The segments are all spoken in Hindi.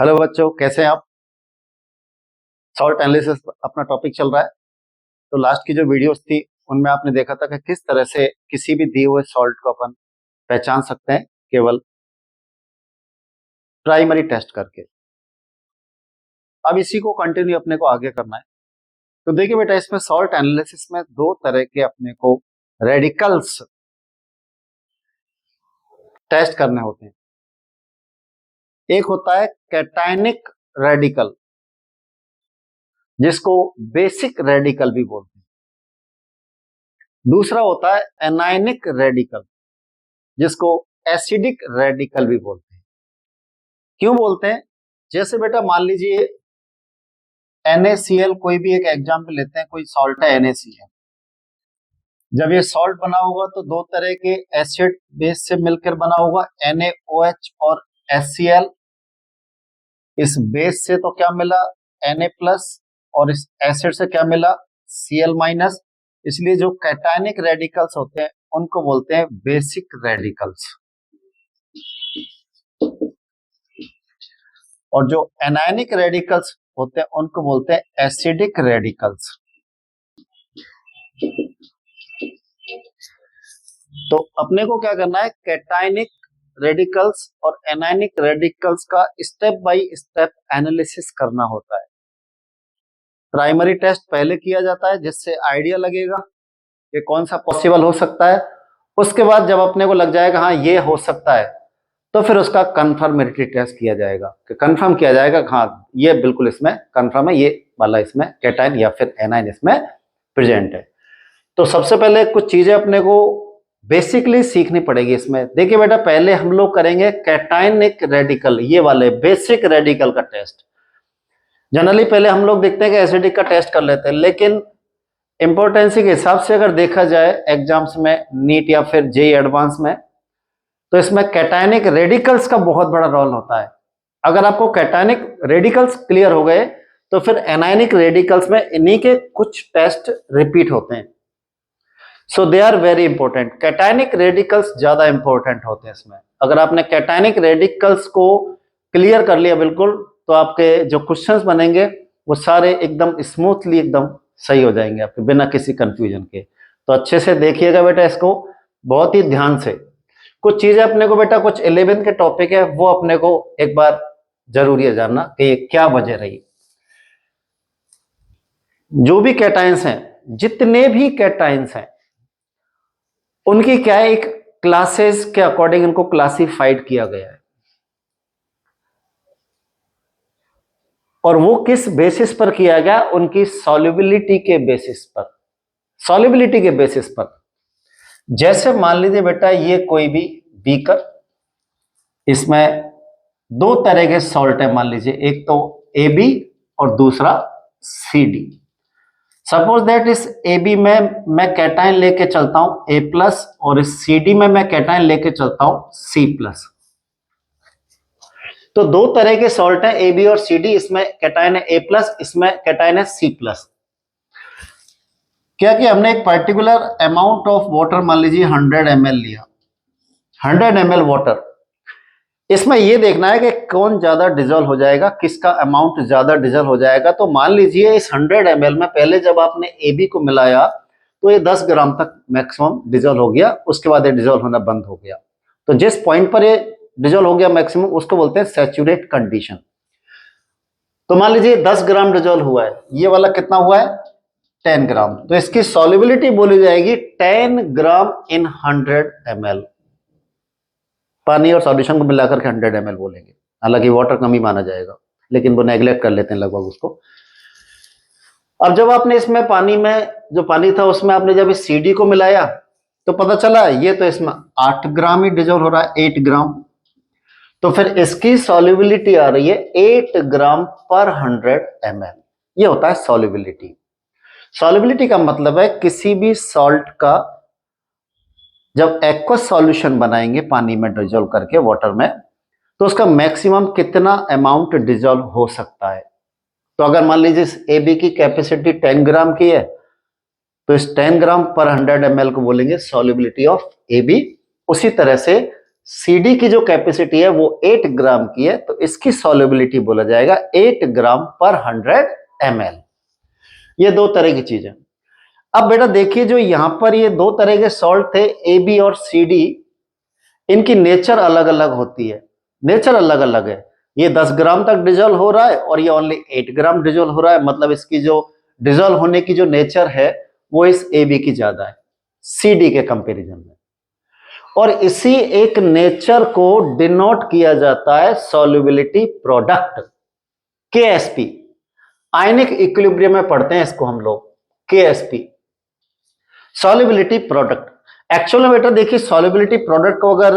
हेलो बच्चों, कैसे हैं आप। सॉल्ट एनालिसिस अपना टॉपिक चल रहा है। तो लास्ट की जो वीडियोस थी उनमें आपने देखा था कि किस तरह से किसी भी दिए हुए सॉल्ट को अपन पहचान सकते हैं केवल प्राइमरी टेस्ट करके। अब इसी को कंटिन्यू अपने को आगे करना है। तो देखिए बेटा, इसमें सॉल्ट एनालिसिस में दो तरह के अपने को रेडिकल्स टेस्ट करने होते हैं। एक होता है कैटायनिक रेडिकल, जिसको बेसिक रेडिकल भी बोलते हैं। दूसरा होता है एनायनिक रेडिकल, जिसको एसिडिक रेडिकल भी बोलते हैं। क्यों बोलते हैं? जैसे बेटा मान लीजिए NaCl, कोई भी एक एग्जाम्पल लेते हैं, कोई सॉल्ट है NaCl। जब ये सॉल्ट बना होगा तो दो तरह के एसिड बेस से मिलकर बना होगा, NaOH और HCl। इस बेस से तो क्या मिला, Na+, और इस एसिड से क्या मिला, Cl-। इसलिए जो कैटायनिक रेडिकल्स होते हैं उनको बोलते हैं बेसिक रेडिकल्स, और जो एनायनिक रेडिकल्स होते हैं उनको बोलते हैं एसिडिक रेडिकल्स। तो अपने को क्या करना है, कैटायनिक रेडिकल्स और एनायनिक रेडिकल्स का स्टेप बाय स्टेप एनालिसिस करना होता है। प्राइमरी टेस्ट पहले किया जाता है, जिससे आइडिया लगेगा कि कौन सा पॉसिबल हो सकता है। उसके बाद जब अपने को लग जाएगा हाँ ये हो सकता है, तो फिर उसका कंफर्मेटरी टेस्ट किया जाएगा, कि कंफर्म किया जाएगा हाँ ये बिल्कुल इसमें कंफर्म है, ये वाला इसमें कैटायन या फिर एनायन इसमें प्रेजेंट है। तो सबसे पहले कुछ चीजें अपने को बेसिकली सीखनी पड़ेगी इसमें। देखिए बेटा, पहले हम लोग करेंगे कैटायनिक रेडिकल, ये वाले बेसिक रेडिकल का टेस्ट। जनरली पहले हम लोग देखते हैं कि एसिडिक का टेस्ट कर लेते हैं, लेकिन इंपॉर्टेंसी के हिसाब से अगर देखा जाए एग्जाम्स में, नीट या फिर जेईई एडवांस में, तो इसमें कैटायनिक रेडिकल्स का बहुत बड़ा रोल होता है। अगर आपको कैटायनिक रेडिकल्स क्लियर हो गए तो फिर एनायनिक रेडिकल्स में इन्हीं के कुछ टेस्ट रिपीट होते हैं। So they are very important. Cationic radicals ज्यादा इंपॉर्टेंट होते हैं इसमें। अगर आपने कैटायनिक रेडिकल्स को क्लियर कर लिया बिल्कुल, तो आपके जो क्वेश्चंस बनेंगे वो सारे एकदम स्मूथली एकदम सही हो जाएंगे आपके, बिना किसी कंफ्यूजन के। तो अच्छे से देखिएगा बेटा इसको, बहुत ही ध्यान से। कुछ चीजें अपने को बेटा, कुछ 11th के टॉपिक है, वो अपने को एक बार जरूरी है जानना कि ये क्या वजह रही। जो भी कैटायंस हैं, जितने भी कैटायंस हैं, उनकी क्या है, एक क्लासेस के अकॉर्डिंग इनको क्लासिफाइड किया गया है। और वो किस बेसिस पर किया गया, उनकी सॉल्युबिलिटी के बेसिस पर। सॉल्युबिलिटी के बेसिस पर जैसे मान लीजिए बेटा, ये कोई भी बीकर, इसमें दो तरह के सॉल्ट है मान लीजिए, एक तो AB और दूसरा CD। सपोज दैट इस AB में मैं कैटायन लेके चलता हूं A+, और इस CD में मैं कैटायन लेके चलता हूं C+। तो दो तरह के सॉल्ट है AB और CD, इसमें कैटायन है A+, इसमें कैटायन है C+। क्या कि हमने एक पर्टिकुलर अमाउंट ऑफ वाटर, मान लीजिए 100 ml लिया, 100 ml वाटर। इसमें यह देखना है कि कौन ज्यादा डिजोल्व हो जाएगा, किसका अमाउंट ज्यादा डिजोल्व हो जाएगा। तो मान लीजिए इस 100 ml में पहले जब आपने AB को मिलाया तो ये 10 ग्राम तक मैक्सिमम डिजोल्व हो गया, उसके बाद ये डिजोल्व होना बंद हो गया। तो जिस पॉइंट पर ये डिजोल्व हो गया मैक्सिमम, उसको बोलते हैं सैचुरेट कंडीशन। तो मान लीजिए 10 ग्राम डिजोल्व हुआ है, ये वाला कितना हुआ है, 10 ग्राम। तो इसकी सॉल्युबिलिटी बोली जाएगी 10 ग्राम इन 100 ml। पानी और सॉल्यूशन को मिलाकर के 100 ml बोलेंगे, हालांकि वाटर कम ही माना जाएगा, लेकिन वो नेग्लेक्ट कर लेते हैं लगभग उसको। अब जब आपने इसमें पानी में, जो पानी था उसमें आपने जब इस CD को मिलाया, तो पता चला ये तो इसमें 8 ग्राम ही डिजोल्व हो रहा है, 8 ग्राम। तो फिर इसकी सॉल्युबिलिटी आ रही है 8 ग्राम पर 100 ml। ये होता है सॉल्युबिलिटी। सॉल्युबिलिटी का मतलब है किसी भी सॉल्ट का जब एक्वस सॉल्यूशन बनाएंगे पानी में डिजोल्व करके, वाटर में, तो उसका मैक्सिमम कितना अमाउंट डिजोल्व हो सकता है। तो अगर मान लीजिए इस AB की कैपेसिटी 10 ग्राम की है, तो इस 10 ग्राम पर 100 ml को बोलेंगे सॉल्युबिलिटी ऑफ AB। उसी तरह से CD की जो कैपेसिटी है वो 8 ग्राम की है, तो इसकी सॉल्युबिलिटी बोला जाएगा 8 ग्राम पर 100 ml। ये दो तरह की चीज है। अब बेटा देखिए, जो यहां पर ये दो तरह के सॉल्ट थे AB और CD, इनकी नेचर अलग अलग होती है, नेचर अलग अलग है। ये 10 ग्राम तक डिजोल्व हो रहा है और ये ओनली 8 ग्राम डिजोल्व हो रहा है, मतलब इसकी जो डिजोल्व होने की जो नेचर है वो इस AB की ज्यादा है CD के कंपैरिजन में। और इसी एक नेचर को डिनोट किया जाता है solubility product, KSP। Ionic equilibrium में पढ़ते हैं इसको हम लोग, KSP सॉल्युबिलिटी प्रोडक्ट। एक्चुअल में बेटा देखिए, सॉल्युबिलिटी प्रोडक्ट को अगर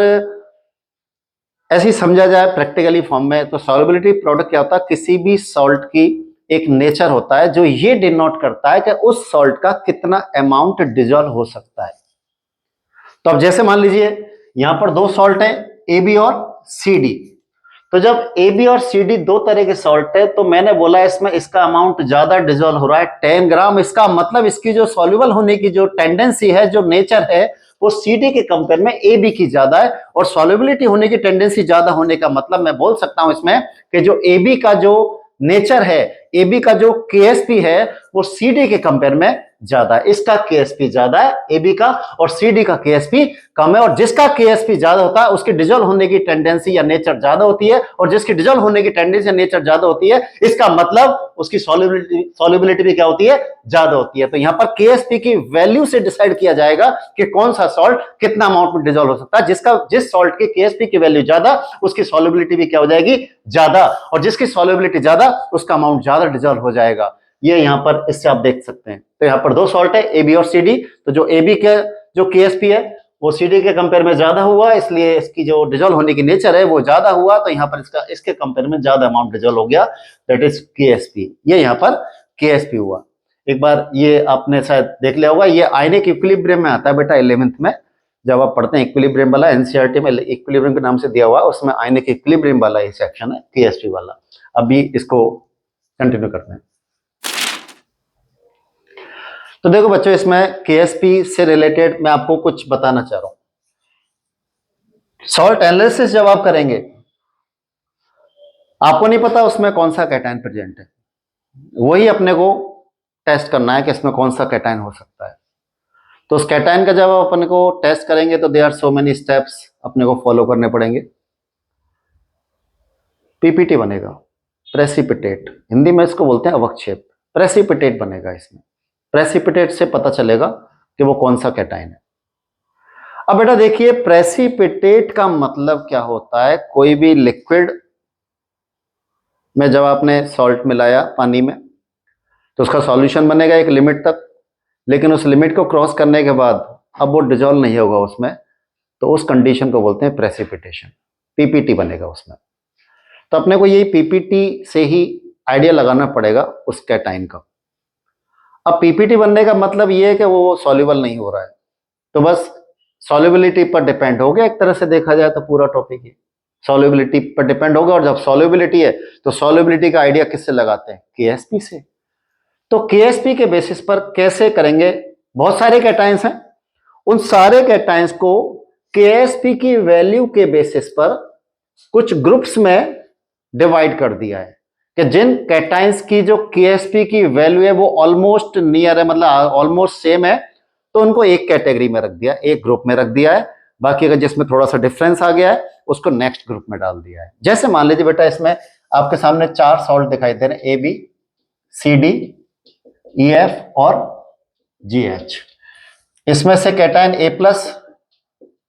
ऐसे ही समझा जाए प्रैक्टिकली फॉर्म में, तो सॉल्युबिलिटी प्रोडक्ट क्या होता है, किसी भी सॉल्ट की एक नेचर होता है जो ये डिनोट करता है कि उस सॉल्ट का कितना अमाउंट डिजोल्व हो सकता है। तो अब जैसे मान लीजिए यहां पर दो सॉल्ट हैं, AB और CD। तो जब AB और CD दो तरह के सॉल्ट है, तो मैंने बोला इसमें इसका अमाउंट ज्यादा डिजोल्व हो रहा है 10 ग्राम। इसका मतलब इसकी जो सॉल्युबल होने की जो टेंडेंसी है, जो नेचर है, वो CD के कंपेयर में AB की ज्यादा है। और सॉल्युबिलिटी होने की टेंडेंसी ज्यादा होने का मतलब मैं बोल सकता हूं इसमें कि जो AB का जो नेचर है, AB का जो KSP है, वो CD के कंपेयर में ज्यादा है। इसका KSP ज्यादा है AB का, और CD का KSP कम है। और जिसका KSP ज्यादा होता है उसकी डिजोल्व होने की टेंडेंसी या नेचर ज्यादा होती है, और जिसकी डिजोल्व होने की टेंडेंसी या नेचर ज्यादा होती है, इसका मतलब उसकी सॉल्युबिलिटी भी क्या होती है, ज्यादा होती है। तो यहां पर KSP की वैल्यू से डिसाइड किया जाएगा कि कौन सा सॉल्ट कितना अमाउंट में डिजोल्व हो सकता है। जिस सॉल्ट की KSP की वैल्यू ज्यादा, उसकी सॉल्युबिलिटी भी क्या हो जाएगी, ज्यादा, और जिसकी सॉल्युबिलिटी ज्यादा उसका अमाउंट ज्यादा डिजोल्व हो जाएगा। ये यहां पर इससे आप देख सकते हैं। तो यहां पर दो सॉल्ट है AB और CD। तो जो AB के जो KSP है वो CD के कंपेयर में ज्यादा हुआ, इसलिए इसकी जो डिजोल्व होने की नेचर है वो ज्यादा हुआ। तो यहां पर इसके कंपेयर में ज्यादा अमाउंट डिजोल्व हो गया, दैट इज KSP। ये यहां पर KSP हुआ। एक बार ये आपने शायद देख लिया होगा, ये आयनिक इक्विलिब्रियम में आता है बेटा 11th में, जब आप पढ़ते हैं इक्विलिब्रियम वाला, NCERT में इक्विलिब्रियम के नाम से दिया हुआ है, उसमें आयनिक इक्विलिब्रियम वाला ये सेक्शन है, KSP वाला। अभी इसको कंटिन्यू करते हैं। तो देखो बच्चों, इसमें KSP से रिलेटेड मैं आपको कुछ बताना चाह रहा हूं। सॉल्ट एनालिसिस जब आप करेंगे, आपको नहीं पता उसमें कौन सा कैटायन प्रेजेंट है, वही अपने को टेस्ट करना है कि इसमें कौन सा कैटायन हो सकता है। तो उस कैटायन का जब आप अपने को टेस्ट करेंगे, तो there are so many steps अपने को फॉलो करने पड़ेंगे। PPT बनेगा, प्रेसिपिटेट, हिंदी में इसको बोलते हैं अवक्षेप। प्रेसिपिटेट बनेगा इसमें, प्रेसिपिटेट से पता चलेगा कि वो कौन सा कैटायन है। अब बेटा देखिए, प्रेसिपिटेट का मतलब क्या होता है, कोई भी लिक्विड में जब आपने सॉल्ट मिलाया पानी में, तो उसका सॉल्यूशन बनेगा एक लिमिट तक, लेकिन उस लिमिट को क्रॉस करने के बाद अब वो डिजोल्व नहीं होगा उसमें, तो उस कंडीशन को बोलते हैं प्रेसिपिटेशन। PPT बनेगा उसमें। तो अपने को यही PPT से ही आइडिया लगाना पड़ेगा उस कैटायन का। अब PPT बनने का मतलब ये है कि वो सॉल्युबल नहीं हो रहा है, तो बस सॉल्युबिलिटी पर डिपेंड हो गया। एक तरह से देखा जाए तो पूरा टॉपिक ही सॉल्युबिलिटी पर डिपेंड होगा। और जब सॉल्युबिलिटी है, तो सॉल्युबिलिटी का आइडिया किससे लगाते हैं, KSP से। तो KSP के बेसिस पर कैसे करेंगे, बहुत सारे कैटायंस हैं, उन सारे कैटायंस को KSP की वैल्यू के बेसिस पर कुछ ग्रुप्स में डिवाइड कर दिया है कि जिन कैटायंस की जो KSP की वैल्यू है वो ऑलमोस्ट नियर है, मतलब ऑलमोस्ट सेम है, तो उनको एक कैटेगरी में रख दिया, एक ग्रुप में रख दिया है। बाकी अगर जिसमें थोड़ा सा डिफरेंस आ गया है उसको नेक्स्ट ग्रुप में डाल दिया है। जैसे मान लीजिए बेटा, इसमें आपके सामने 4 सॉल्ट दिखाई दे रहे हैं, AB, CD, EF और GH। इसमें से कैटायन A+,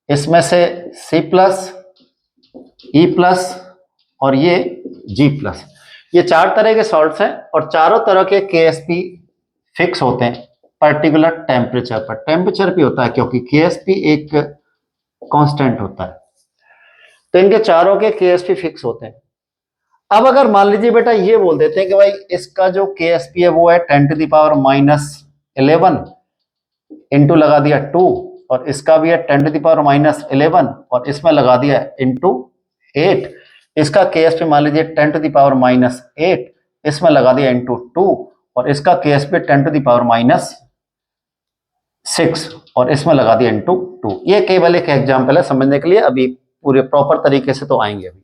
इसमें से C+, E+, और ये G+। ये 4 तरह के सॉल्ट्स हैं और चारों तरह के KSP फिक्स होते हैं पर्टिकुलर टेम्परेचर पर। टेम्परेचर भी होता है क्योंकि KSP एक कांस्टेंट होता है, तो इनके चारों के KSP फिक्स होते हैं। अब अगर मान लीजिए बेटा ये बोल देते हैं कि भाई इसका जो KSP है वो है 10⁻11 इंटू लगा दिया 2, और इसका भी है 10⁻11 और इसमें लगा दिया इंटू 8। इसका KSP मान लीजिए 10⁻8, इसमें लगा दिया इंटू 2, और इसका KSP 10⁻6 और इसमें लगा दिया इंटू 2। ये केवल एक एग्जाम्पल है समझने के लिए, अभी पूरे प्रॉपर तरीके से तो आएंगे अभी।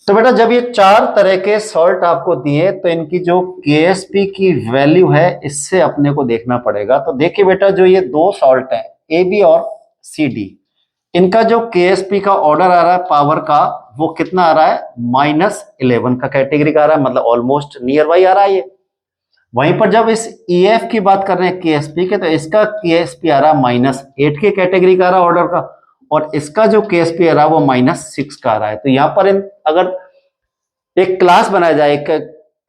तो बेटा जब ये 4 तरह के सॉल्ट आपको दिए तो इनकी जो KSP की वैल्यू है इससे अपने को देखना पड़ेगा। तो देखिए बेटा जो ये 2 सॉल्ट है AB और CD, इनका जो KSP का ऑर्डर आ रहा है पावर का वो कितना आ रहा है, -11 का कैटेगरी का आ रहा है, मतलब ऑलमोस्ट नियर बाई आ रहा है ये। वहीं पर जब इस EF की बात कर रहे हैं KSP के, तो इसका KSP आ रहा है -8 के कैटेगरी का आ रहा है ऑर्डर का, और इसका जो KSP आ रहा है वो -6 का आ रहा है। तो यहाँ पर अगर एक क्लास बनाया जाए, एक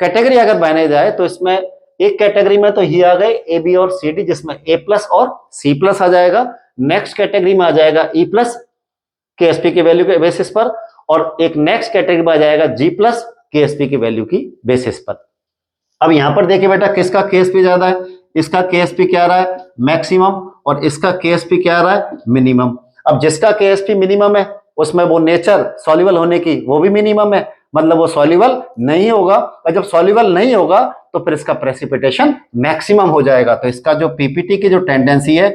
कैटेगरी अगर बनाई जाए, तो इसमें एक कैटेगरी में तो ये आ गए AB और CD जिसमें A+ और C+ आ जाएगा। नेक्स्ट कैटेगरी में आ जाएगा E+ KSP की वैल्यू के बेसिस पर, और एक नेक्स्ट कैटेगरी में आ जाएगा G+ KSP की वैल्यू की बेसिस पर। अब यहां पर देखिए बेटा किसका KSP ज्यादा है, इसका KSP क्या आ रहा है, मैक्सिमम, और इसका KSP क्या आ रहा है, मिनिमम। अब जिसका KSP मिनिमम है उसमें वो नेचर सॉल्युबल होने की वो भी मिनिमम है, मतलब वो सॉल्युबल नहीं होगा, और जब सॉल्युबल नहीं होगा तो फिर इसका प्रेसिपिटेशन मैक्सिमम हो जाएगा। तो इसका जो PPT की जो टेंडेंसी है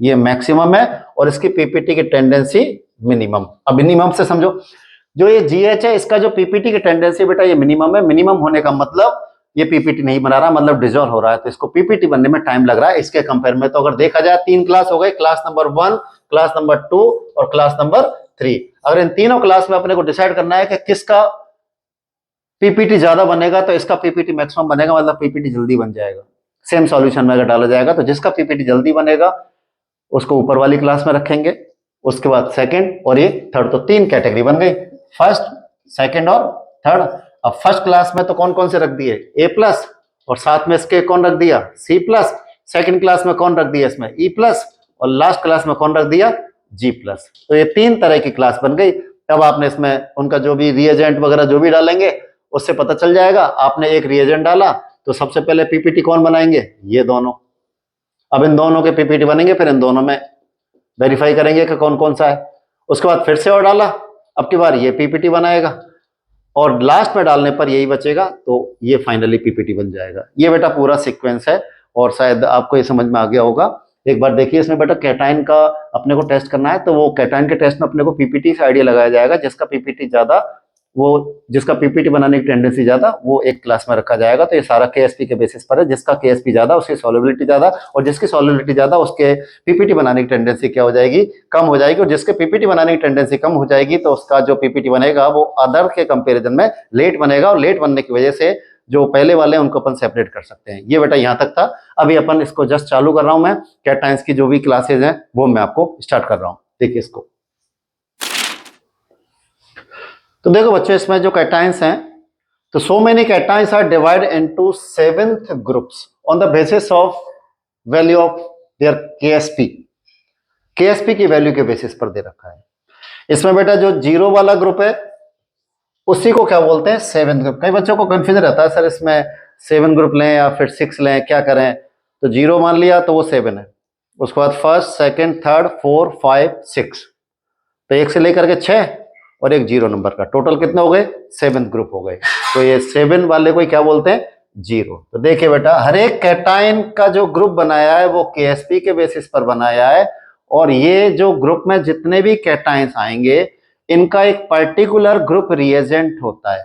ये मैक्सिमम है, और इसकी PPT की टेंडेंसी मिनिमम। अब मिनिमम से समझो, जो ये GH है इसका जो PPT की टेंडेंसी बेटा ये मिनिमम है। मिनिमम होने का मतलब ये PPT नहीं बना रहा, मतलब डिजॉल्व हो रहा है, तो इसको PPT बनने में टाइम लग रहा है इसके कंपेयर में। तो अगर देखा जाए 3 क्लास हो गए, क्लास नंबर 1, क्लास नंबर 2 और क्लास नंबर 3। अगर इन तीनों क्लास में अपने को डिसाइड करना है कि किसका PPT ज्यादा बनेगा, तो इसका PPT मैक्सिमम बनेगा, मतलब PPT जल्दी बन जाएगा। सेम सॉल्यूशन में अगर डाला जाएगा तो जिसका PPT जल्दी बनेगा उसको ऊपर वाली क्लास में रखेंगे, उसके बाद सेकंड और ये थर्ड। तो 3 कैटेगरी बन गई, फर्स्ट, सेकंड और थर्ड। अब फर्स्ट क्लास में तो कौन कौन से रख दिए, A+, और साथ में इसके कौन रख दिया, C+। सेकंड क्लास में कौन रख दिया इसमें, E+, और लास्ट क्लास में कौन रख दिया, G+। तो ये 3 तरह की क्लास बन गई। अब आपने इसमें उनका जो भी रिएजेंट वगैरह जो भी डालेंगे उससे पता चल जाएगा। आपने एक रिएजेंट डाला तो सबसे पहले PPT कौन बनाएंगे, ये दोनों। अब इन दोनों के PPT बनेंगे, फिर इन दोनों में वेरीफाई करेंगे कि कौन कौन सा है। उसके बाद फिर से और डाला, अब की बार ये PPT बनाएगा, और लास्ट में डालने पर यही बचेगा, तो ये फाइनली PPT बन जाएगा। ये बेटा पूरा सीक्वेंस है, और शायद आपको ये समझ में आ गया होगा। एक बार देखिए इसमें बेटा कैटाइन का अपने को टेस्ट करना है, तो वो कैटाइन के टेस्ट में अपने को PPT से आइडिया लगाया जाएगा। जिसका PPT ज्यादा, वो जिसका PPT बनाने की टेंडेंसी ज्यादा, वो एक क्लास में रखा जाएगा। तो ये सारा KSP के बेसिस पर है, जिसका KSP ज्यादा उसकी सॉल्युबिलिटी ज्यादा, और जिसकी सॉल्युबिलिटी ज्यादा उसके PPT बनाने की टेंडेंसी क्या हो जाएगी, कम हो जाएगी। और जिसके PPT बनाने की टेंडेंसी कम हो जाएगी तो उसका जो PPT बनेगा वो अदर के कंपेरिजन में लेट बनेगा, और लेट बनने की वजह से जो पहले वाले हैं उनको अपन सेपरेट कर सकते हैं। ये बेटा यहाँ तक था। अभी अपन इसको जस्ट चालू कर रहा हूं मैं, कैटाइंस की जो भी क्लासेज हैं वो मैं आपको स्टार्ट कर रहा हूं। देखिए इसको, तो देखो बच्चों इसमें जो कैटाइंस हैं, तो so many cations are divide into 7th groups on the basis of value of their KSP। KSP की वैल्यू के बेसिस पर दे रखा है। इसमें बेटा जो 0 वाला ग्रुप है उसी को क्या बोलते हैं, 7th ग्रुप। कई बच्चों को कंफ्यूजन रहता है, सर इसमें 7 ग्रुप लें या फिर 6 लें, क्या करें। तो 0 मान लिया तो वो 7 है, उसके बाद फर्स्ट, सेकंड, थर्ड, 4, 5, 6, तो 1 से लेकर के 6 और एक 0 नंबर का, टोटल कितने हो गए, 7th ग्रुप हो गए। तो ये 7 वाले को क्या बोलते हैं, 0। तो देखिए बेटा हर एक कैटाइन का जो ग्रुप बनाया है वो KSP के बेसिस पर बनाया है, और ये जो ग्रुप में जितने भी कैटाइंस आएंगे इनका एक पर्टिकुलर ग्रुप रिएजेंट होता है,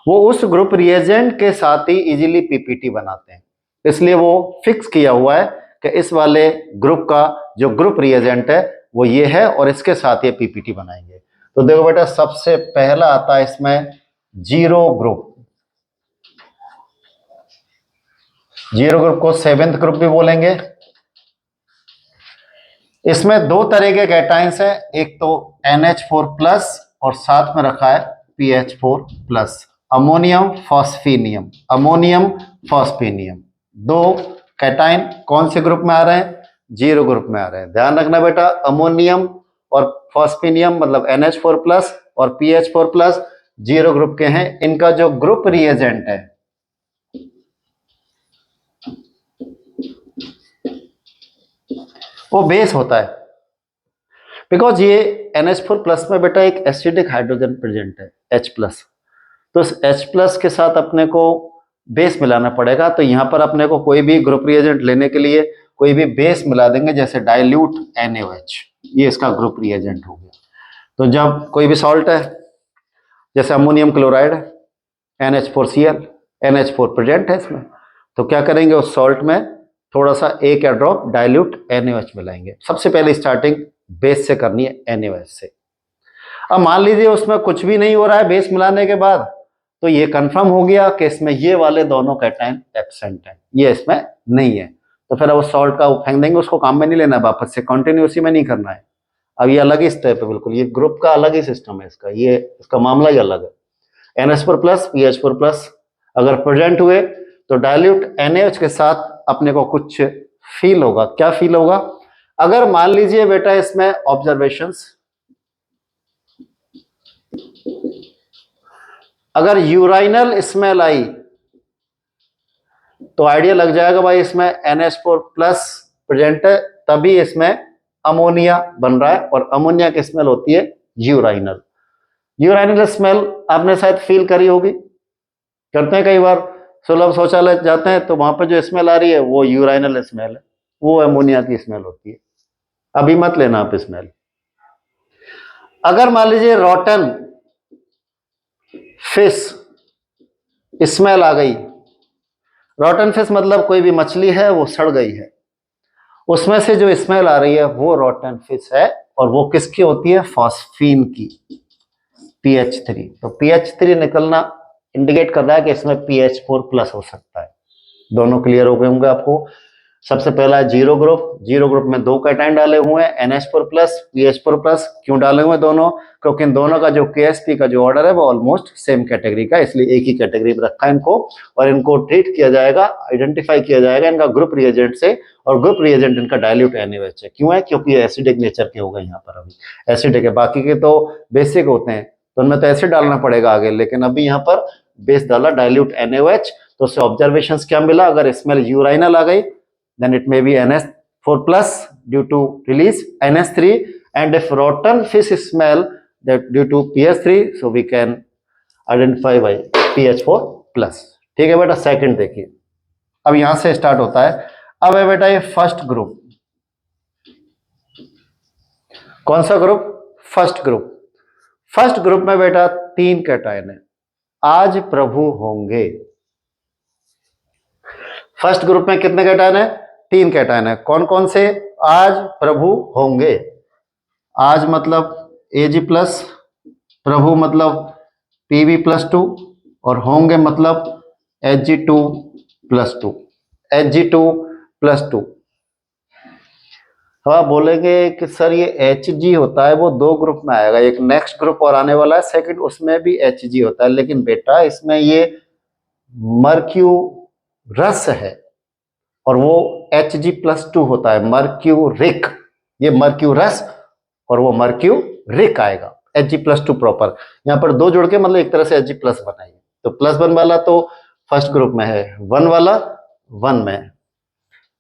वो उस ग्रुप रिएजेंट के साथ ही इजीली PPT बनाते हैं। इसलिए वो फिक्स किया हुआ है कि इस वाले ग्रुप का जो ग्रुप रिएजेंट है वो ये है, और इसके साथ ये PPT बनाएंगे। तो देखो बेटा सबसे पहला आता है इसमें 0 ग्रुप। 0 ग्रुप को 7th ग्रुप भी बोलेंगे। इसमें 2 तरह के कैटाइंस है, एक तो NH4+ और साथ में रखा है PH4+, अमोनियम फॉस्फेनियम। अमोनियम फॉस्फेनियम 2 कैटाइन कौन से ग्रुप में आ रहे हैं, 0 ग्रुप में आ रहे हैं। ध्यान रखना बेटा अमोनियम और फॉस्फेनियम मतलब NH4+ और PH4+ 0 ग्रुप के हैं। इनका जो ग्रुप रिएजेंट है वो बेस होता है, बिकॉज ये NH4+ में बेटा एक एसिडिक हाइड्रोजन प्रेजेंट है H+, तो इस H+ के साथ अपने को बेस मिलाना पड़ेगा। तो यहां पर अपने को कोई भी ग्रुप रिएजेंट लेने के लिए कोई भी बेस मिला देंगे, जैसे डाइल्यूट NaOH। ये इसका ग्रुप रिएजेंट हो गया। तो जब कोई भी सॉल्ट है, जैसे अमोनियम क्लोराइड है, NH4Cl, NH4 प्रेजेंट है इसमें, तो क्या करेंगे, उस सॉल्ट में थोड़ा सा एक या ड्रॉप डाइल्यूट NaOH मिलाएंगे। सबसे पहले स्टार्टिंग बेस से करनी है, NaOH से। अब मान लीजिए उसमें कुछ भी नहीं हो रहा है बेस मिलाने के बाद, तो ये कंफर्म हो गया कि इसमें ये वाले दोनों कैटायन एब्सेंट है, ये इसमें नहीं है। तो फिर अब उस सॉल्ट का फेंक देंगे, उसको काम में नहीं लेना है, वापस से कंटिन्यू उसी में नहीं करना है। अब ये अलग ही स्टेप है बिल्कुल, ये ग्रुप का अलग ही सिस्टम है इसका, ये इसका मामला ही अलग है। NH4 प्लस PH4 प्लस अगर प्रेजेंट हुए तो डाइल्यूट NaOH के साथ अपने को कुछ फील होगा। क्या फील होगा? अगर मान लीजिए बेटा इसमें ऑब्जर्वेशंस, अगर यूराइनल स्मेल आई तो आइडिया लग जाएगा भाई इसमें NH4 प्लस प्रेजेंट है, तभी इसमें अमोनिया बन रहा है, और अमोनिया की स्मेल होती है यूराइनल। यूराइनल स्मेल आपने शायद फील करी होगी, करते हैं कई बार, सुलभ शौचालय जाते हैं तो वहां पर जो स्मेल आ रही है वो यूराइनल स्मेल है, वो अमोनिया की स्मेल होती है। अभी मत लेना आप स्मेल। अगर मान लीजिए रॉटन फिश स्मेल आ गई, रॉटन फिश मतलब कोई भी मछली है वो सड़ गई है, उसमें से जो स्मेल आ रही है वो रॉटन फिश है, और वो किसकी होती है? फॉस्फीन की, PH3। तो PH3 निकलना इंडिकेट कर रहा है कि इसमें PH4 प्लस हो सकता है। दोनों क्लियर हो गए होंगे आपको। सबसे पहला है जीरो ग्रुप, जीरो ग्रुप में दो कैटायन डाले हुए हैं, NH4 प्लस PH4 प्लस। क्यों डाले हुए दोनों? क्योंकि इन दोनों का जो KSP का जो ऑर्डर है वो ऑलमोस्ट सेम कैटेगरी का, इसलिए एक ही कैटेगरी में रखा है इनको, और इनको ट्रीट किया जाएगा, आइडेंटिफाई किया जाएगा इनका ग्रुप रिएजेंट से, और ग्रुप रिएजेंट इनका डाइल्यूट NaOH है। क्यों है? क्योंकि ये एसिडिक नेचर के हो गए यहाँ पर, अभी एसिडिक है, बाकी के तो बेसिक होते हैं तो उनमें तो एसिड डालना पड़ेगा आगे, लेकिन अभी यहाँ पर बेस डाला डाइल्यूट NaOH। तो उससे ऑब्जर्वेशन क्या मिला? अगर स्मेल यूराइनल आ गई then it may be NH4 plus due to release NH3, and if rotten fish smell that due to PH3, so we can identify by PH4 plus। ठीक है बेटा, सेकंड देखिए, अब यहां से स्टार्ट होता है। अब है बेटा ये फर्स्ट ग्रुप। कौन सा group? First group. First group में बेटा तीन कैटायन है, आज प्रभु होंगे। फर्स्ट ग्रुप में कितने कैटायन है? तीन कैटायन है। कौन कौन से? आज प्रभु होंगे, आज मतलब Ag प्लस, प्रभु मतलब Pb+2, और होंगे मतलब Hg2+2, Hg2+2। हाँ, बोलेंगे कि सर ये Hg होता है वो दो ग्रुप में आएगा, एक नेक्स्ट ग्रुप और आने वाला है सेकंड, उसमें भी Hg होता है, लेकिन बेटा इसमें ये मर्क्यूरस है और वो Hg+2 होता है, मर्क्यूरिक। ये मर्क्यूरस और वो मर्क्यूरिक आएगा, Hg+2 प्रॉपर। यहाँ पर दो जोड़ के मतलब एक तरह से Hg प्लस बनाइए, तो +1 वाला तो फर्स्ट ग्रुप में है, 1 वाला 1 में,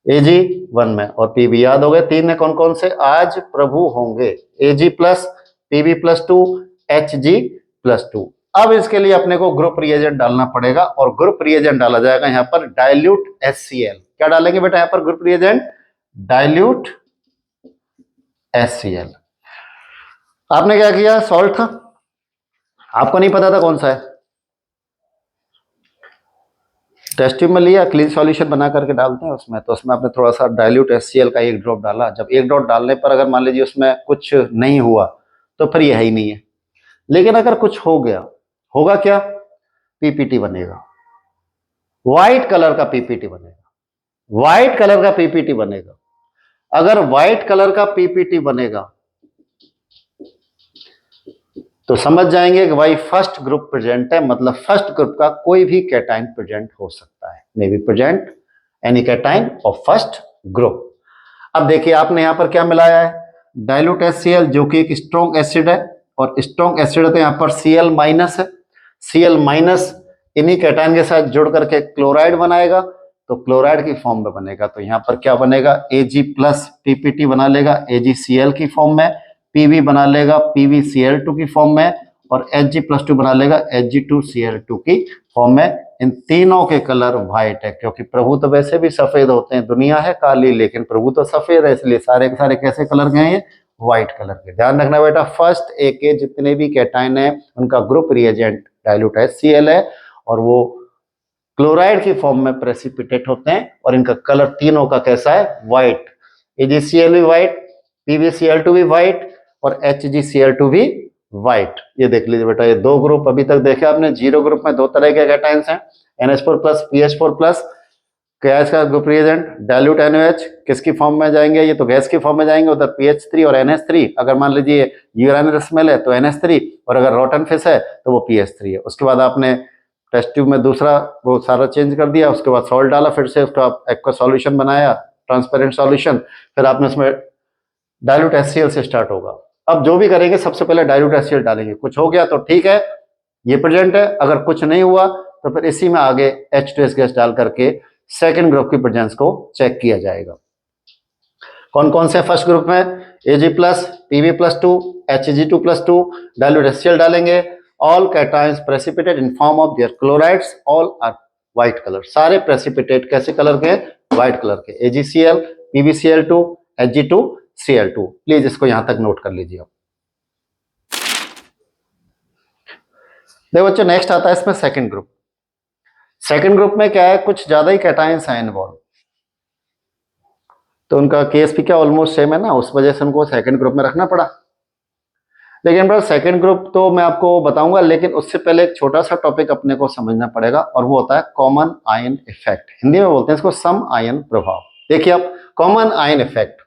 Ag 1 में, और Pb याद हो गए तीन है कौन कौन से? आज प्रभु होंगे, Ag प्लस Pb+2 Hg+2। अब इसके लिए अपने को ग्रुप रिएजेंट डालना पड़ेगा, और ग्रुप रिएजेंट डाला जाएगा यहाँ पर डाइल्यूट HCl। क्या डालेंगे बेटा यहाँ पर ग्रुप रिएजेंट? Dilute HCl। आपने क्या किया? सॉल्ट था, आपको नहीं पता था कौन सा है, टेस्ट ट्यूब में लिया, क्लीन सॉल्यूशन बना करके डालते हैं उसमें, तो उसमें आपने थोड़ा सा डाइल्यूट HCl का एक ड्रॉप डाला। जब एक ड्रॉप डालने पर अगर मान लीजिए उसमें कुछ नहीं हुआ तो फिर ये है ही नहीं है, लेकिन अगर कुछ हो गया, होगा क्या? PPT बनेगा, व्हाइट कलर का PPT बनेगा, व्हाइट कलर का PPT बनेगा। अगर व्हाइट कलर का PPT बनेगा तो समझ जाएंगे कि भाई फर्स्ट ग्रुप प्रेजेंट है, मतलब फर्स्ट ग्रुप का कोई भी कैटायन प्रेजेंट हो सकता है, may be present any cation of first group. अब देखिए आपने यहां पर क्या मिलाया है? डाइल्यूट HCl जो कि एक स्ट्रॉन्ग एसिड है, और स्ट्रॉन्ग एसिड है तो यहाँ पर Cl माइनस है, Cl माइनस इन्हीं कैटायन के साथ जुड़ करके क्लोराइड बनाएगा, तो क्लोराइड की फॉर्म में बनेगा, तो यहाँ पर क्या बनेगा? Ag प्लस PPT बना लेगा AgCl की फॉर्म में, Pb बना लेगा PbCl2 की फॉर्म में, और Hg+2 बना लेगा Hg2Cl2 की फॉर्म में। इन तीनों के कलर व्हाइट है, क्योंकि प्रभु तो वैसे भी सफेद होते हैं, दुनिया है काली लेकिन प्रभु तो सफेद है, इसलिए सारे के सारे कैसे कलर के हैं? व्हाइट कलर के। ध्यान रखना बेटा, फर्स्ट ए के जितने भी कैटायन है उनका ग्रुप रिएजेंट डाइल्यूट HCl है और वो क्लोराइड की फॉर्म में प्रेसिपिटेट होते हैं और इनका कलर तीनों का कैसा है, व्हाइट। AgCl भी व्हाइट, PbCl2 भी व्हाइट और HgCl2 भी व्हाइट। ये देख लीजिए बेटा, ये दो ग्रुप अभी तक देखे आपने। जीरो ग्रुप में दो तरह के कैटायंस हैं, NH4+, PH4+। क्या है इसका ग्रुप रिएजेंट, डाइल्यूट NaOH। किसकी फॉर्म में जाएंगे, ये तो गैस की फॉर्म में जाएंगे, उधर PH3 और NH3। अगर मान लीजिए यूरेनियल स्मेल है तो NH3 और अगर रोटन फिश है तो वो PH3 है। उसके बाद आपने टेस्ट ट्यूब में दूसरा वो सारा चेंज कर दिया, उसके बाद सॉल्ट डाला, फिर से उसका एक्वा सॉल्यूशन बनाया, ट्रांसपेरेंट सॉल्यूशन, फिर आपने उसमें डाइल्यूट HCl से स्टार्ट होगा। अब जो भी करेंगे सबसे पहले डाइल्यूट HCl डालेंगे। कुछ हो गया तो ठीक है, ये प्रेजेंट है। अगर कुछ नहीं हुआ तो फिर इसी में आगे H2S गैस डाल करके सेकेंड ग्रुप की प्रेजेंस को चेक किया जाएगा। कौन कौन से फर्स्ट ग्रुप में, Ag+, Pb+2, Hg2+2, dilute HCl डालेंगे। All cations precipitate in form of their chlorides, all are white colour. सारे प्रेसिपिटेट कैसे कलर के, व्हाइट कलर के। AgCl, PbCl2, Hg2Cl2। प्लीज इसको यहां तक नोट कर लीजिए आप। देखो बच्चों, नेक्स्ट आता है इसमें सेकंड ग्रुप। सेकंड ग्रुप में क्या है, कुछ ज्यादा ही कैटायंस हैं इन्वॉल्व, तो उनका केस भी क्या ऑलमोस्ट सेम है ना, उस वजह से उनको सेकंड ग्रुप में रखना पड़ा। लेकिन ब्रदर सेकंड ग्रुप तो मैं आपको बताऊंगा, लेकिन उससे पहले एक छोटा सा टॉपिक अपने को समझना पड़ेगा और वो होता है कॉमन आयन इफेक्ट। हिंदी में बोलते हैं इसको सम आयन प्रभाव। देखिए आप, common ion effect,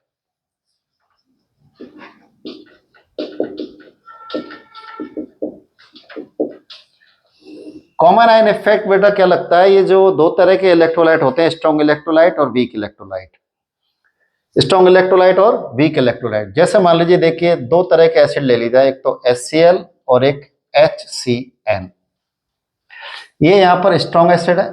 common ion effect बेटा क्या लगता है, ये जो दो तरह के इलेक्ट्रोलाइट होते हैं, स्ट्रॉन्ग इलेक्ट्रोलाइट और वीक इलेक्ट्रोलाइट। स्ट्रॉन्ग इलेक्ट्रोलाइट और वीक इलेक्ट्रोलाइट, जैसे मान लीजिए देखिए दो तरह के एसिड ले लीजिए, एक तो HCl और एक HCN। ये यहां पर स्ट्रॉन्ग एसिड है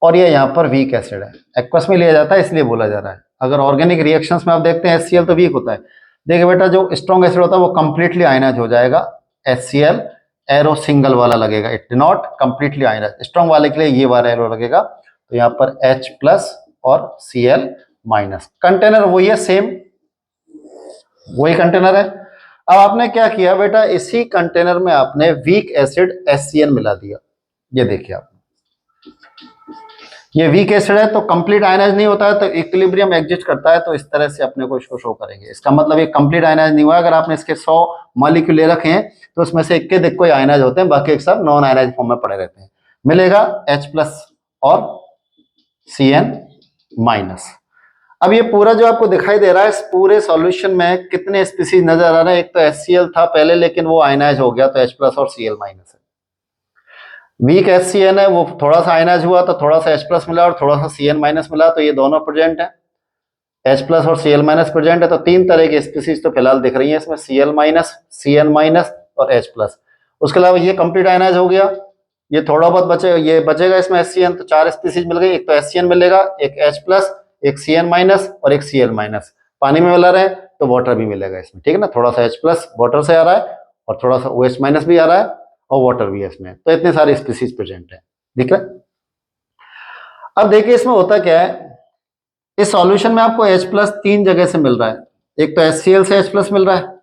और ये यहां पर वीक एसिड है। एक्वस में लिया जाता है इसलिए बोला जा रहा है। अगर ऑर्गेनिक रिएक्शंस में आप देखते हैं HCl तो वीक होता है। देखिए बेटा, जो स्ट्रॉन्ग एसिड होता है वो कंप्लीटली आयनाइज हो जाएगा, HCl एरो सिंगल वाला लगेगा, it not completely ionise. Strong वाले के लिए ये वाला एरो लगेगा, तो यहाँ पर H+ और Cl-। कंटेनर वही है, सेम वही कंटेनर है। अब आपने क्या किया बेटा, इसी कंटेनर में आपने वीक एसिड HCN मिला दिया। ये देखिए आप, ये वीक एसिड है तो कंप्लीट आयनाइज नहीं होता है, तो इक्विलिब्रियम एग्जिस्ट करता है, तो इस तरह से अपने को इसको शो करेंगे। इसका मतलब ये कंप्लीट आयनाइज नहीं हुआ। अगर आपने इसके 100 मॉलिक्यूल ले रखे हैं तो उसमें से 21 कोई आयनाइज होते हैं, बाकी एक सब नॉन आयनाइज फॉर्म में पड़े रहते हैं। मिलेगा H+ और Cn-। अब ये पूरा जो आपको दिखाई दे रहा है, इस पूरे सॉल्यूशन में कितने स्पीसीज नजर आ रहे हैं। एक तो HCl था पहले, लेकिन वो आयनाइज हो गया तो H+ और Cl- है। वीक HCN है, वो थोड़ा सा आयनाइज हुआ तो थोड़ा सा H+ मिला और थोड़ा सा Cn- मिला, तो ये दोनों प्रेजेंट है। H+ और Cl- प्रेजेंट है, तो तीन तरह की स्पीसीज तो फिलहाल दिख रही है इसमें, Cl-, Cn- और H+। उसके अलावा ये कंप्लीट आयनाइज हो गया, ये थोड़ा बहुत बचे, ये बचेगा इसमें HCN, तो चार स्पीसीज मिल गई। एक तो HCN मिलेगा, एक H+, एक Cn- और एक Cl-। पानी में मिला रहे तो वाटर भी मिलेगा इसमें, ठीक है ना। थोड़ा सा H+ वाटर से आ रहा है और थोड़ा सा OH- भी आ रहा है और वाटर भी है इसमें, तो इतने सारे स्पीसीज प्रेजेंट है, दिख रहा है। अब देखिए इसमें होता क्या है, इस सॉल्यूशन में आपको H+ तीन जगह से मिल रहा है। एक तो HCl से H+ मिल रहा है,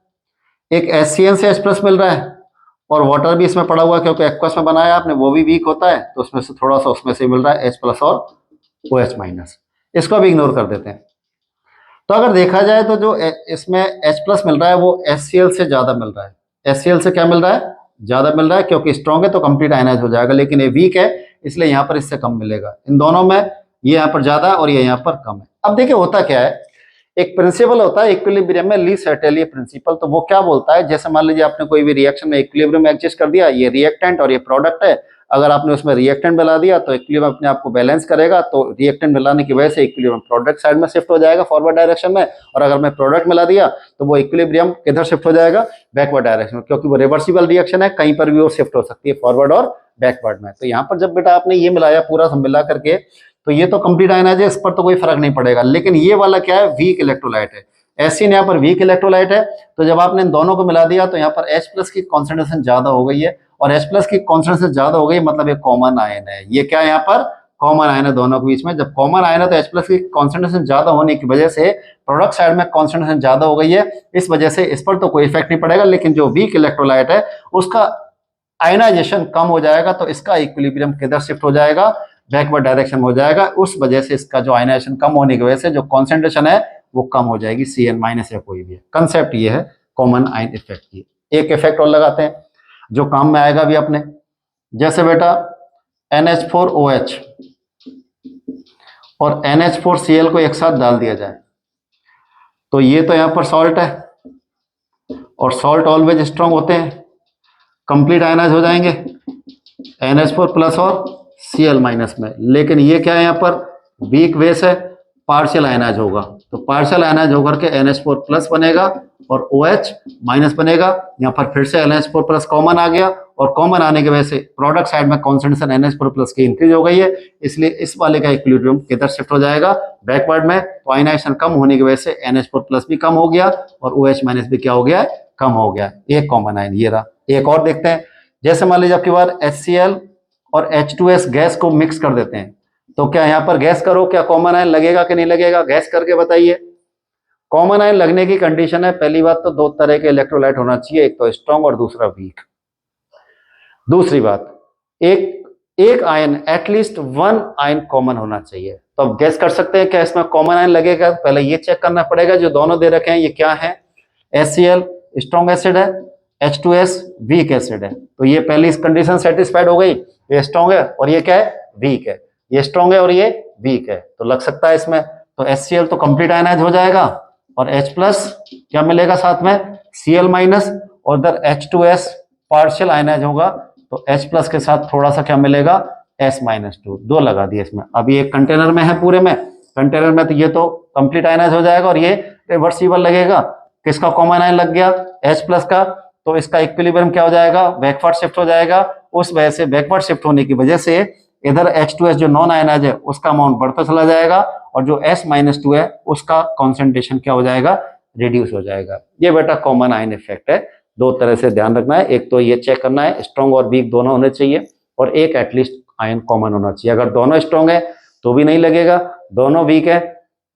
एक HCN से H+ मिल रहा है, और वाटर भी इसमें पड़ा हुआ, क्योंकि एक्वस में बनाया आपने, वो भी वीक होता है, तो उसमें से थोड़ा सा उसमें से मिल रहा है H+ और OH-। इसको भी इग्नोर कर देते हैं। तो अगर देखा जाए तो जो इसमें H+ मिल रहा है वो HCl से ज्यादा मिल रहा है। HCl से क्या मिल रहा है, ज्यादा मिल रहा है, क्योंकि स्ट्रॉन्ग है तो कंप्लीट आयनाइज हो जाएगा, लेकिन ये वीक है इसलिए यहाँ पर इससे कम मिलेगा। इन दोनों में ये यहाँ पर ज्यादा और ये यहाँ पर कम है। अब देखिए होता क्या है, एक प्रिंसिपल होता है इक्विलिब्रियम में, ली सर्टेली प्रिंसिपल। तो वो क्या बोलता है, जैसे मान लीजिए आपने कोई भी रिएक्शन में इक्विलिब्रियम में एडजस्ट कर दिया, ये रिएक्टेंट और ये प्रोडक्ट है, अगर आपने उसमें रिएक्टेंट मिला दिया तो इक्विलिब्रियम अपने आप को बैलेंस करेगा, तो रिएक्टेंट मिलाने की वजह से इक्विलिब्रियम प्रोडक्ट साइड में शिफ्ट हो जाएगा फॉरवर्ड डायरेक्शन में, और अगर मैं प्रोडक्ट मिला दिया तो वो इक्विलिब्रियम किधर शिफ्ट हो जाएगा, बैकवर्ड डायरेक्शन में, क्योंकि वो रिवर्सिबल रिएक्शन है, कहीं पर भी वो शिफ्ट हो सकती है फॉरवर्ड और बैकवर्ड में। तो यहाँ पर जब बेटा आपने ये मिलाया पूरा सब मिला करके, तो ये तो कंप्लीट आयनाइज है, इस पर तो कोई फर्क नहीं पड़ेगा। लेकिन ये वाला क्या है, वीक इलेक्ट्रोलाइट है। एसिन यहाँ पर वीक इलेक्ट्रोलाइट है, तो जब आपने इन दोनों को मिला दिया तो यहाँ पर H+ की कॉन्सेंट्रेशन ज्यादा हो गई है, और H+ की कॉन्सेंट्रेशन ज्यादा हो गई मतलब एक कॉमन आयन है। ये क्या है यहाँ पर कॉमन आयन है दोनों के बीच में। जब कॉमन आयन है तो H प्लस की कॉन्सेंट्रेशन ज्यादा होने की वजह से प्रोडक्ट साइड में कॉन्सेंट्रेशन ज्यादा हो गई है, इस वजह से इस पर तो कोई इफेक्ट नहीं पड़ेगा, लेकिन जो वीक इलेक्ट्रोलाइट है उसका आयनाइजेशन कम हो जाएगा, तो इसका इक्विलिब्रियम किधर शिफ्ट हो जाएगा, बैकवर्ड डायरेक्शन में हो जाएगा। उस वजह से इसका जो आयनाइजेशन कम होने की वजह से जो कॉन्सेंट्रेशन है वो कम हो जाएगी, Cn माइनस या कोई भी है। कंसेप्ट ये है कॉमन आयन इफेक्ट की। एक इफेक्ट और लगाते हैं जो काम में आएगा भी अपने, जैसे बेटा NH4OH और NH4Cl को एक साथ डाल दिया जाए, तो ये तो यहां पर सॉल्ट है और सॉल्ट ऑलवेज स्ट्रांग होते हैं, कंप्लीट आयनाइज हो जाएंगे NH4 प्लस और Cl माइनस में। लेकिन ये क्या है, यहाँ पर वीक बेस है, पार्शियल आयनाइज होगा, तो पार्शियल आयनाइज होकर के NH4 प्लस बनेगा और OH माइनस बनेगा। यहाँ पर फिर से NH4 प्लस कॉमन आ गया और कॉमन आने की वजह से प्रोडक्ट साइड में कॉन्सेंट्रेशन NH4 प्लस की इंक्रीज हो गई है, इसलिए इस वाले का इक्विलिब्रियम किधर शिफ्ट हो जाएगा, बैकवर्ड में। तो आयनाइजेशन कम होने की वजह से NH4 प्लस भी कम हो गया और OH माइनस भी क्या हो गया, कम हो गया। एक कॉमन आयन ये रहा। एक और देखते हैं, जैसे मान लीजिए आपकी बार HCl और H2S गैस को मिक्स कर देते हैं, तो क्या यहाँ पर गैस करो, क्या कॉमन आयन लगेगा कि नहीं लगेगा, गैस करके बताइए। कॉमन आयन लगने की कंडीशन है, पहली बात तो दो तरह के इलेक्ट्रोलाइट होना चाहिए, एक तो स्ट्रॉन्ग और दूसरा वीक। दूसरी बात, एक ion at least one ion common होना चाहिए। तो अब गैस कर सकते हैं क्या इसमें कॉमन आयन लगेगा, पहले ये चेक करना पड़ेगा। जो दोनों दे रखे हैं ये क्या है, HCl स्ट्रॉन्ग एसिड है, H2S वीक एसिड है, तो ये पहली कंडीशन सेटिस्फाइड हो गई, ये स्ट्रॉन्ग है और ये क्या है, वीक है। ये स्ट्रॉन्ग है और ये वीक है, तो लग सकता है इसमें। तो HCl तो कंप्लीट आयनाइज हो जाएगा और H प्लस क्या मिलेगा साथ में, Cl माइनस, और इधर H2S पार्शियल आयनाइज होगा, तो H प्लस के साथ थोड़ा सा क्या मिलेगा, S माइनस 2, दो लगा दिए इसमें। अभी एक कंटेनर में है, पूरे में कंटेनर में, तो ये तो कंप्लीट आयनाइज हो जाएगा और ये रिवर्सिबल लगेगा। किसका कॉमन आयन लग गया, H प्लस का, तो इसका इक्विलिब्रियम क्या हो जाएगा, बैकवर्ड शिफ्ट हो जाएगा। उस वजह से बैकवर्ड शिफ्ट होने की वजह से इधर H2S जो नॉन आयनाइज है उसका अमाउंट बढ़ता चला जाएगा और जो S माइनस 2 है उसका कॉन्सेंट्रेशन क्या हो जाएगा, रिड्यूस हो जाएगा। ये बेटा कॉमन आयन इफेक्ट है, दो तरह से ध्यान रखना है। एक तो ये चेक करना है स्ट्रॉन्ग और वीक दोनों होने चाहिए, और एक एटलीस्ट आयन कॉमन होना चाहिए। अगर दोनों स्ट्रॉन्ग है तो भी नहीं लगेगा, दोनों वीक है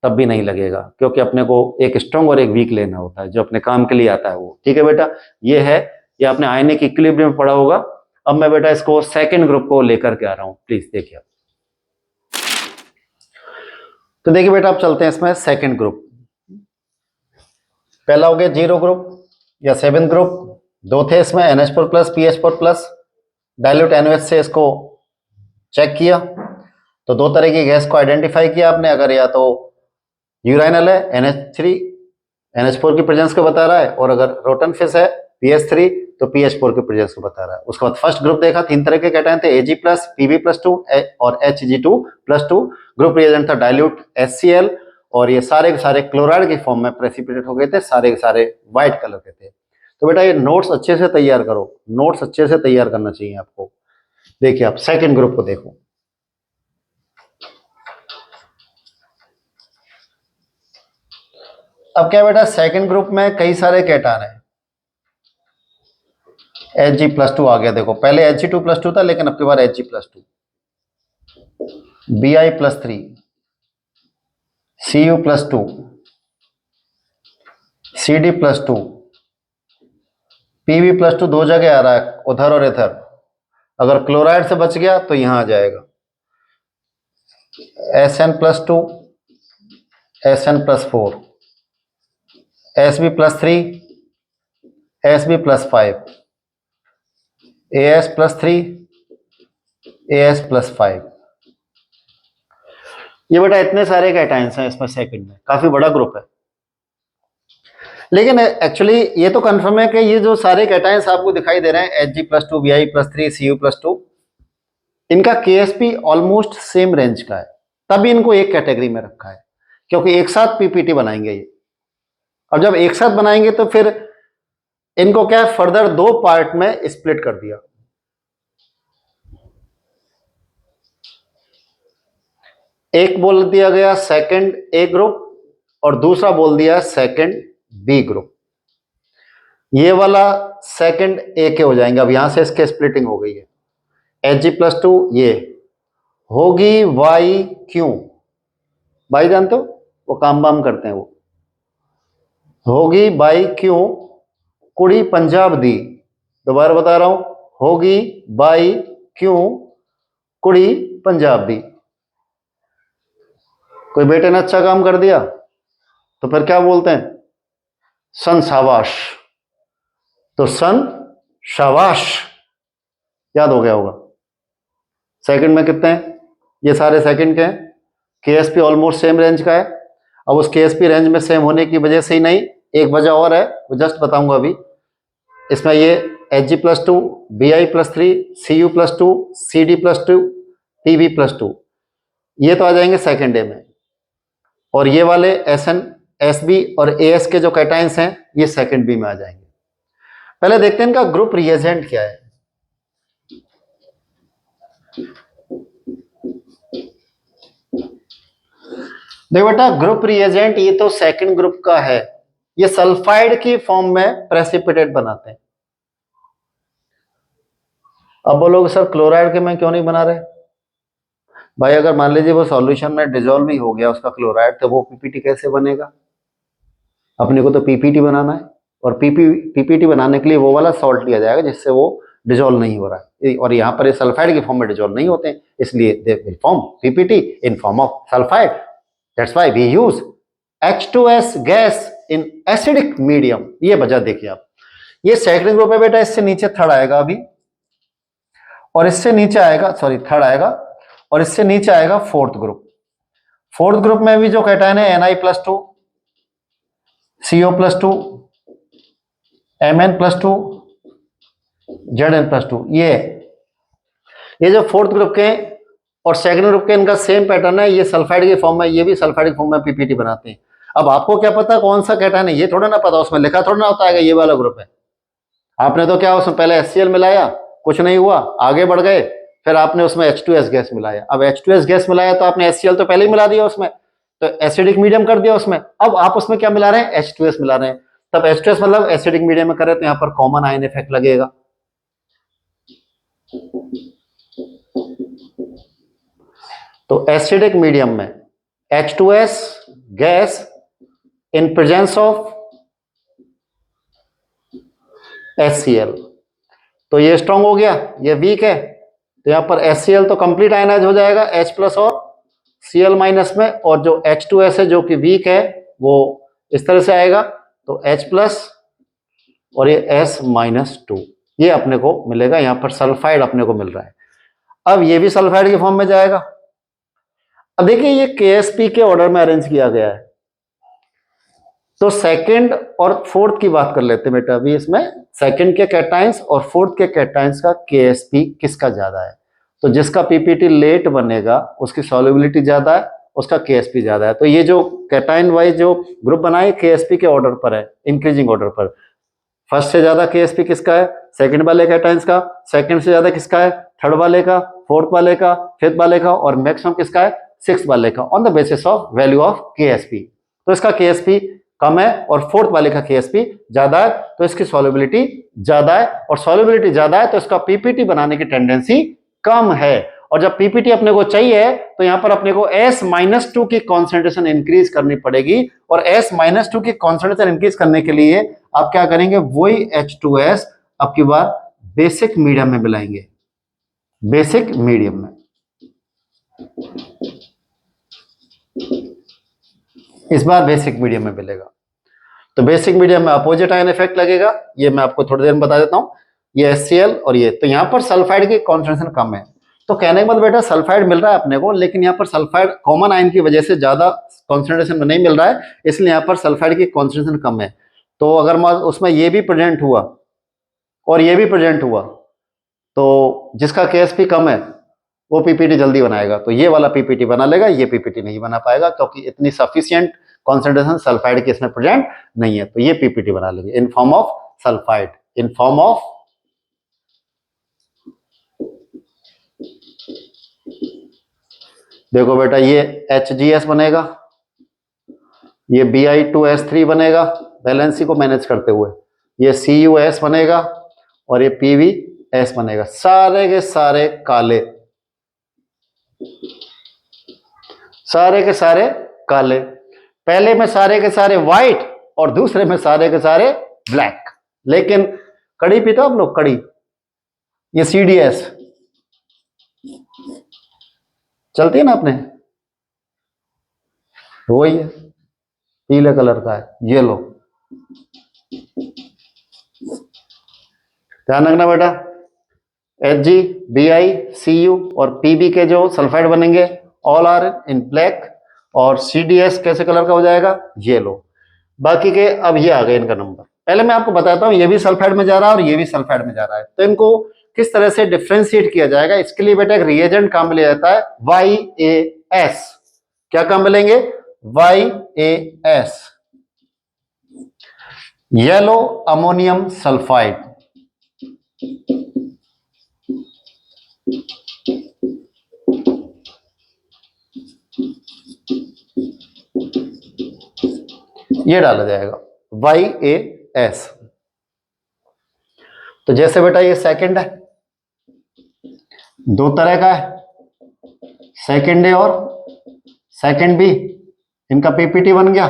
तब भी नहीं लगेगा, क्योंकि अपने को एक स्ट्रॉन्ग और एक वीक लेना होता है, जो अपने काम के लिए आता है वो। ठीक है बेटा, ये है, ये आपने आयनिक इक्विलिब्रियम में पढ़ा होगा। अब मैं बेटा इसको सेकंड ग्रुप को लेकर के आ रहा हूं, प्लीज देखिए। तो देखिए बेटा, अब चलते हैं इसमें सेकंड ग्रुप। पहला हो गया जीरो ग्रुप या सेवन ग्रुप, दो थे इसमें, NH4 plus PH4 plus, dilute NaOH से इसको चेक किया तो दो तरह की गैस को आइडेंटिफाई किया आपने। अगर या तो यूराइनल है NH3 NH4 की प्रेजेंस को बता रहा है, और अगर रोटन फिश है PH3 तो PH4 की प्रेजेंस को बता रहा है। उसके बाद फर्स्ट ग्रुप देखा, तीन तरह के कैटायन थे, Ag प्लस, Pb+2 और Hg2+2। ग्रुप रिएजेंट था डाइल्यूट HCl, और ये सारे के सारे क्लोराइड की फॉर्म में प्रेसिपिटेट हो गए थे, सारे के सारे व्हाइट कलर के थे। तो बेटा ये नोट्स अच्छे से तैयार करो, नोट्स अच्छे से तैयार करना चाहिए आपको। देखिए आप सेकंड ग्रुप को देखो, अब क्या बेटा, सेकंड ग्रुप में कई सारे कैटायन है। Hg+2 आ गया, देखो पहले Hg2+2 था, लेकिन अब की बार Hg+2, Bi+3, Cu+2, Cd+2, Pb+2 दो जगह आ रहा है, उधर और इधर। अगर क्लोराइड से बच गया तो यहां आ जाएगा Sn+2, Sn+4, Sb+3, Sb+5, As+3, As+5। ये बेटा इतने सारे कैटायंस हैं इसमें सेकंड में, काफी बड़ा ग्रुप है। लेकिन एक्चुअली ये तो कंफर्म है कि ये जो सारे कैटायंस आपको दिखाई दे रहे हैं Hg+2, Bi+3, Cu+2, इनका KSP ऑलमोस्ट सेम रेंज का है, तभी इनको एक कैटेगरी में रखा है, क्योंकि एक साथ पीपीटी बनाएंगे ये। और जब एक साथ बनाएंगे तो फिर इनको क्या है, फर्दर दो पार्ट में स्प्लिट कर दिया। एक बोल दिया गया सेकंड ए ग्रुप और दूसरा बोल दिया सेकंड बी ग्रुप। ये वाला सेकंड ए के हो जाएंगे। अब यहां से इसके स्प्लिटिंग हो गई है, Hg+2 ये होगी वाई क्यों, भाई जानते हो वो काम वाम करते हैं वो, होगी बाई क्यों कुड़ी पंजाब दी, दोबारा बता रहा हूं, होगी बाई क्यों कुड़ी पंजाब दी। कोई बेटे ने अच्छा काम कर दिया तो फिर क्या बोलते हैं, सन शाबाश, तो सन शाबाश, याद हो गया होगा। सेकंड में कितने हैं, ये सारे सेकंड के हैं, केएसपी ऑलमोस्ट सेम रेंज का है। अब उस केएसपी रेंज में सेम होने की वजह से ही नहीं, एक वजह और है वो जस्ट बताऊंगा अभी। इसमें ये Hg+2, Bi+3, Cu+2, Cd+2, Pb+2 ये तो आ जाएंगे सेकेंड डे में, और ये वाले Sn, Sb और As के जो कैटाइंस हैं ये सेकेंड बी में आ जाएंगे। पहले देखते हैं इनका ग्रुप रिएजेंट क्या है। देखो बेटा ग्रुप रिएजेंट ये तो सेकंड ग्रुप का है, ये सल्फाइड की फॉर्म में प्रेसिपिटेट बनाते हैं। अब बोलोगे सर क्लोराइड के में क्यों नहीं बना रहे, भाई अगर मान लीजिए वो सॉल्यूशन में डिजोल्व ही हो गया उसका क्लोराइड, तो वो पीपीटी कैसे बनेगा, अपने को तो पीपीटी बनाना है, और पीपीटी बनाने के लिए वो वाला सॉल्ट लिया जाएगा जिससे वो डिजोल्व नहीं हो रहा है, और यहाँ पर ये सल्फाइड के फॉर्म में डिजोल्व नहीं होते हैं, इसलिए they will form ppt in form of sulphide. That's why we use H2S gas in acidic medium. ये वजह देखिए आप, ये सेकंड ग्रुप है बेटा, इससे नीचे थर्ड आएगा अभी, और इससे नीचे आएगा, सॉरी थर्ड आएगा, और इससे नीचे आएगा फोर्थ ग्रुप। फोर्थ ग्रुप में भी जो कैटायन है Na+2, CO+2, Mn+2, Zn+2, ये जो फोर्थ ग्रुप के और सेकंड ग्रुप के इनका सेम पैटर्न है, ये सल्फाइड के फॉर्म में, ये भी सल्फाइड के फॉर्म में पीपीटी बनाते हैं। अब आपको क्या पता कौन सा कैटायन है, ये थोड़ा ना पता, उसमें लिखा थोड़ा ना होता है ये वाला ग्रुप है। आपने तो क्या उसमें पहले HCl मिलाया, कुछ नहीं हुआ, आगे बढ़ गए, फिर आपने उसमें H2S गैस मिलाया। अब H2S गैस मिलाया तो आपने HCl तो पहले ही मिला दिया उसमें, तो एसिडिक मीडियम कर दिया उसमें। अब आप उसमें क्या मिला रहे हैं, H2S मिला रहे हैं, तब H2S मतलब एसिडिक मीडियम में करे तो यहाँ पर कॉमन आयन इफेक्ट लगेगा। तो एसिडिक मीडियम में H2S gas in presence of HCl, तो ये स्ट्रांग हो गया, ये वीक है, तो यहां पर HCl तो कंप्लीट आयनाइज हो जाएगा H+ और Cl- में, और जो H2S है जो कि वीक है वो इस तरह से आएगा, तो H+ और ये S-2, ये अपने को मिलेगा, यहां पर सल्फाइड अपने को मिल रहा है। अब ये भी सल्फाइड के फॉर्म में जाएगा। अब देखिए ये KSP के ऑर्डर में अरेंज किया गया है, तो सेकंड और फोर्थ की बात कर लेते हैं बेटा अभी। इसमें सेकंड के कैटाइंस और फोर्थ के कैटाइंस का KSP किसका ज्यादा है, तो जिसका पीपीटी लेट बनेगा उसकी सॉल्युबिलिटी ज्यादा है, उसका KSP ज्यादा है। तो ये जो कैटाइन वाइज जो ग्रुप बनाए KSP के ऑर्डर पर है, इंक्रीजिंग ऑर्डर पर। फर्स्ट से ज्यादा KSP किसका है, सेकंड वाले कैटाइंस का, सेकंड से ज्यादा किसका है, थर्ड वाले का, फोर्थ वाले का, फिफ्थ वाले का, और मैक्सिमम किसका है, सिक्स्थ वाले का, on the basis of value of KSP। तो इसका KSP कम है और फोर्थ वाले का KSP ज्यादा है, तो इसकी सॉल्युबिलिटी ज्यादा है, और सॉल्युबिलिटी ज्यादा है तो इसका पीपीटी बनाने की टेंडेंसी कम है। और जब पीपीटी अपने को चाहिए तो यहां पर अपने को S-2 की कॉन्सेंट्रेशन इंक्रीज करनी पड़ेगी, और S-2 की कॉन्सेंट्रेशन इंक्रीज करने के लिए आप क्या करेंगे, वही H2S अब की बार बेसिक मीडियम में मिलाएंगे, बेसिक मीडियम में। इस बार बेसिक मीडियम में मिलेगा, तो बेसिक मीडियम में अपोजिट आयन इफेक्ट लगेगा, ये मैं आपको थोड़ी देर में बता देता हूं। ये HCl और ये, तो यहां पर सल्फाइड की कॉन्सेंट्रेशन कम है, तो कहने के मतलब बेटा सल्फाइड मिल रहा है अपने को, लेकिन यहाँ पर सल्फाइड कॉमन आयन की वजह से ज्यादा कॉन्सेंट्रेशन में नहीं मिल रहा है, इसलिए यहाँ पर सल्फाइड की कॉन्सेंट्रेशन कम है। तो अगर उसमें ये भी प्रेजेंट हुआ और ये भी प्रेजेंट हुआ, तो जिसका KSP कम है वो पीपीटी जल्दी बनाएगा, तो ये वाला पीपीटी बना लेगा, ये पीपीटी नहीं बना पाएगा, क्योंकि इतनी सफिशिएंट कॉन्सेंट्रेशन सल्फाइड के इसमें प्रेजेंट नहीं है, तो ये पीपीटी बना लेंगे इन form of sulphide, in form of देखो बेटा ये HGS बनेगा, ये Bi2S3 बनेगा वैलेंसी को मैनेज करते हुए, ये CuS बनेगा, और ये PvS बनेगा, सारे के सारे काले, सारे के सारे काले, पहले में सारे के सारे व्हाइट और दूसरे में सारे के सारे ब्लैक। लेकिन कड़ी पीते हो आप लोग? कड़ी, ये CDS चलती है ना अपने, वही है, पीले कलर का है, ये लो ध्यान रखना बेटा। Hg, Bi, Cu और Pb के जो सल्फाइड बनेंगे ऑल आर इन ब्लैक, और CDS कैसे कलर का हो जाएगा? येलो। बाकी के अब ये आ गए इनका नंबर। पहले मैं आपको बताता हूं, ये भी सल्फाइड में जा रहा है और ये भी सल्फाइड में जा रहा है, तो इनको किस तरह से डिफ्रेंशिएट किया जाएगा, इसके लिए बेटा एक रिएजेंट काम में लिया जाता है YAS। क्या काम में लेंगे? YAS, yellow ammonium sulphide. ये डाला जाएगा YAS। तो जैसे बेटा ये सेकंड है, दो तरह का है, सेकंड ए और सेकंड बी, इनका PPT बन गया,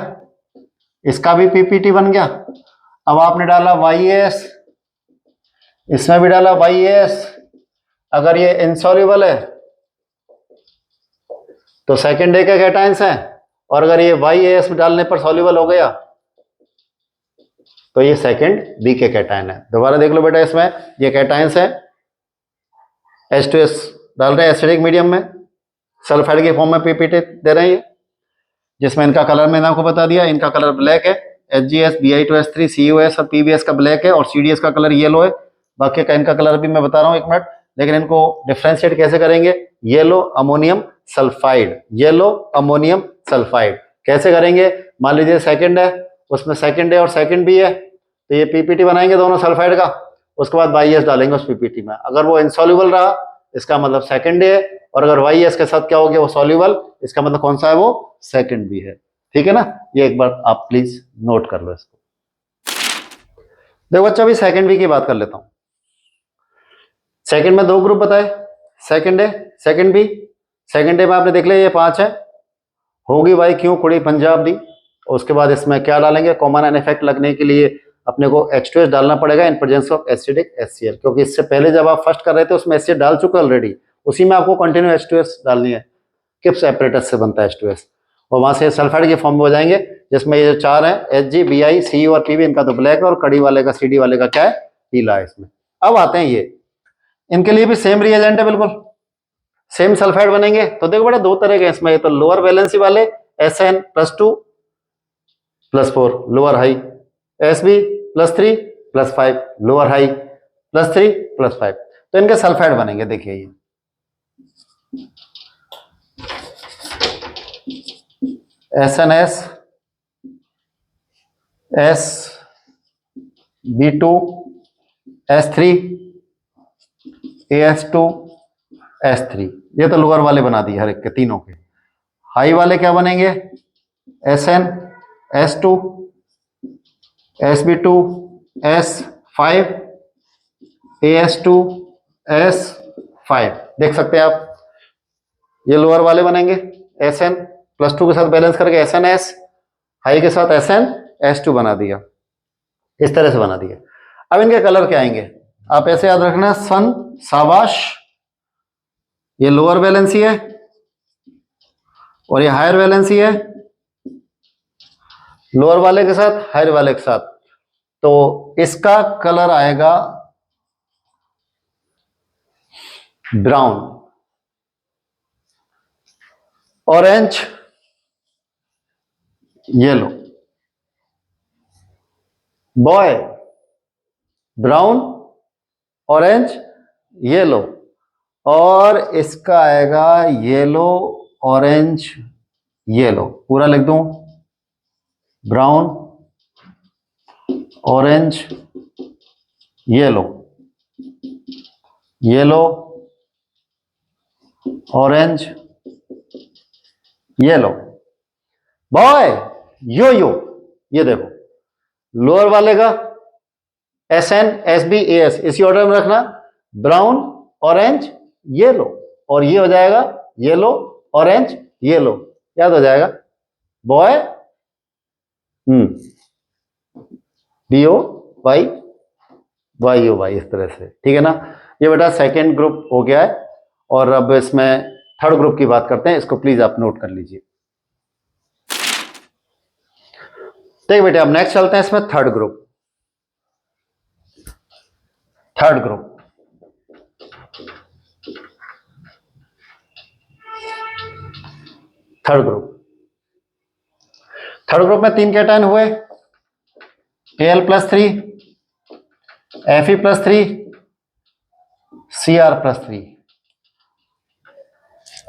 इसका भी PPT बन गया। अब आपने डाला YAS, इसमें भी डाला YAS। अगर ये इनसॉल्युबल है तो सेकंड ए के कैटायंस हैं, और अगर ये YAS डालने पर सॉल्युबल हो गया तो ये सेकंड बी के कैटायन है। दोबारा देख लो बेटा, इसमें ये कैटायंस है, H2S डाल रहे हैं एसिडिक मीडियम में, सल्फाइड के फॉर्म में PPT दे रहे हैं, जिसमें इनका कलर मैंने आपको बता दिया, इनका कलर ब्लैक है, HgS, Bi2S3, CuS और PbS का ब्लैक है और CDS का कलर येलो है। बाकी का इनका कलर भी मैं बता रहा हूं, एक मिनट। लेकिन इनको डिफ्रेंशिएट कैसे करेंगे? Yellow ammonium sulphide, yellow ammonium sulphide कैसे करेंगे? मान लीजिए सेकंड है, उसमें सेकंड है और सेकंड भी है, तो ये PPT बनाएंगे दोनों सल्फाइड का, उसके बाद YAS डालेंगे उस PPT में। अगर वो इनसॉल्युबल रहा इसका मतलब सेकंड है, और अगर YAS के साथ क्या हो गया? वो सॉल्युबल, इसका मतलब कौन सा है? वो सेकंड भी है। ठीक है ना? ये एक बार आप प्लीज नोट कर लो इसको। देखो बच्चा, अभी सेकंड बी की बात कर लेता हूं। सेकंड में दो ग्रुप बताए, second A second B. Second A में आपने देख लिया ये 5 है, होगी भाई क्यों कुड़ी पंजाब दी। उसके बाद इसमें क्या डालेंगे? कॉमन एन इफेक्ट लगने के लिए अपने को H2S डालना पड़ेगा in presence of acidic HCl, क्योंकि इससे पहले जब आप फर्स्ट कर रहे थे उसमें एसिड डाल चुके ऑलरेडी, उसी में आपको कंटिन्यू H2S डालनी है। किप्स एपरेटस से बनता है H2S, और वहां से सल्फाइड के फॉर्म में हो जाएंगे, जिसमें ये जो 4 हैं Hg, Bi, Cu और Pb, इनका तो ब्लैक है, और कड़ी वाले का CD वाले का क्या है? पीला है इसमें। अब आते हैं ये, इनके लिए भी सेम रिएजेंट है, बिल्कुल सेम सल्फाइड बनेंगे। तो देखो बेटा, दो तरह के इसमें, तो लोअर वैलेंसी वाले Sn+2 +4 lower high, Sb+3 +5 lower high, +3 +5, तो इनके सल्फाइड बनेंगे। देखिए ये SNS, Sb2, S3, As2, S3, ये तो लोअर वाले बना दिए हर एक के, तीनों के। हाई वाले क्या बनेंगे? Sn, S2, Sb2, S5, As2, S5। देख सकते हैं आप, ये लोअर वाले बनेंगे। Sn+2 के साथ बैलेंस करके SNS, हाई के साथ SnS2 बना दिया, इस तरह से बना दिया। अब इनके कलर क्या आएंगे? आप ऐसे याद रखना, सन, शाबाश, ये लोअर वैलेंसी है और ये हायर वैलेंसी है, लोअर वाले के साथ हायर वाले के साथ, तो इसका कलर आएगा brown, orange, yellow. Boy, brown, orange, yellow, और इसका आएगा येलो, ऑरेंज, येलो। पूरा लिख दूं, brown, orange, yellow, yellow, orange, yellow. Boy, yo yo, ये देखो लोअर वाले का Sn, Sb, As इसी ऑर्डर में रखना, ब्राउन, ऑरेंज, येलो, और ये हो जाएगा येलो, ऑरेंज, येलो, याद हो जाएगा। Boy, BO Y, YO Y, इस तरह से, ठीक है ना। ये बेटा सेकेंड ग्रुप हो गया है। और अब इसमें थर्ड ग्रुप की बात करते हैं, इसको प्लीज आप नोट कर लीजिए। ठीक बेटे, अब नेक्स्ट चलते हैं इसमें third group. Third group, third group, third group में 3 कैटायन हुए, Al+3, Fe+3, Cr+3।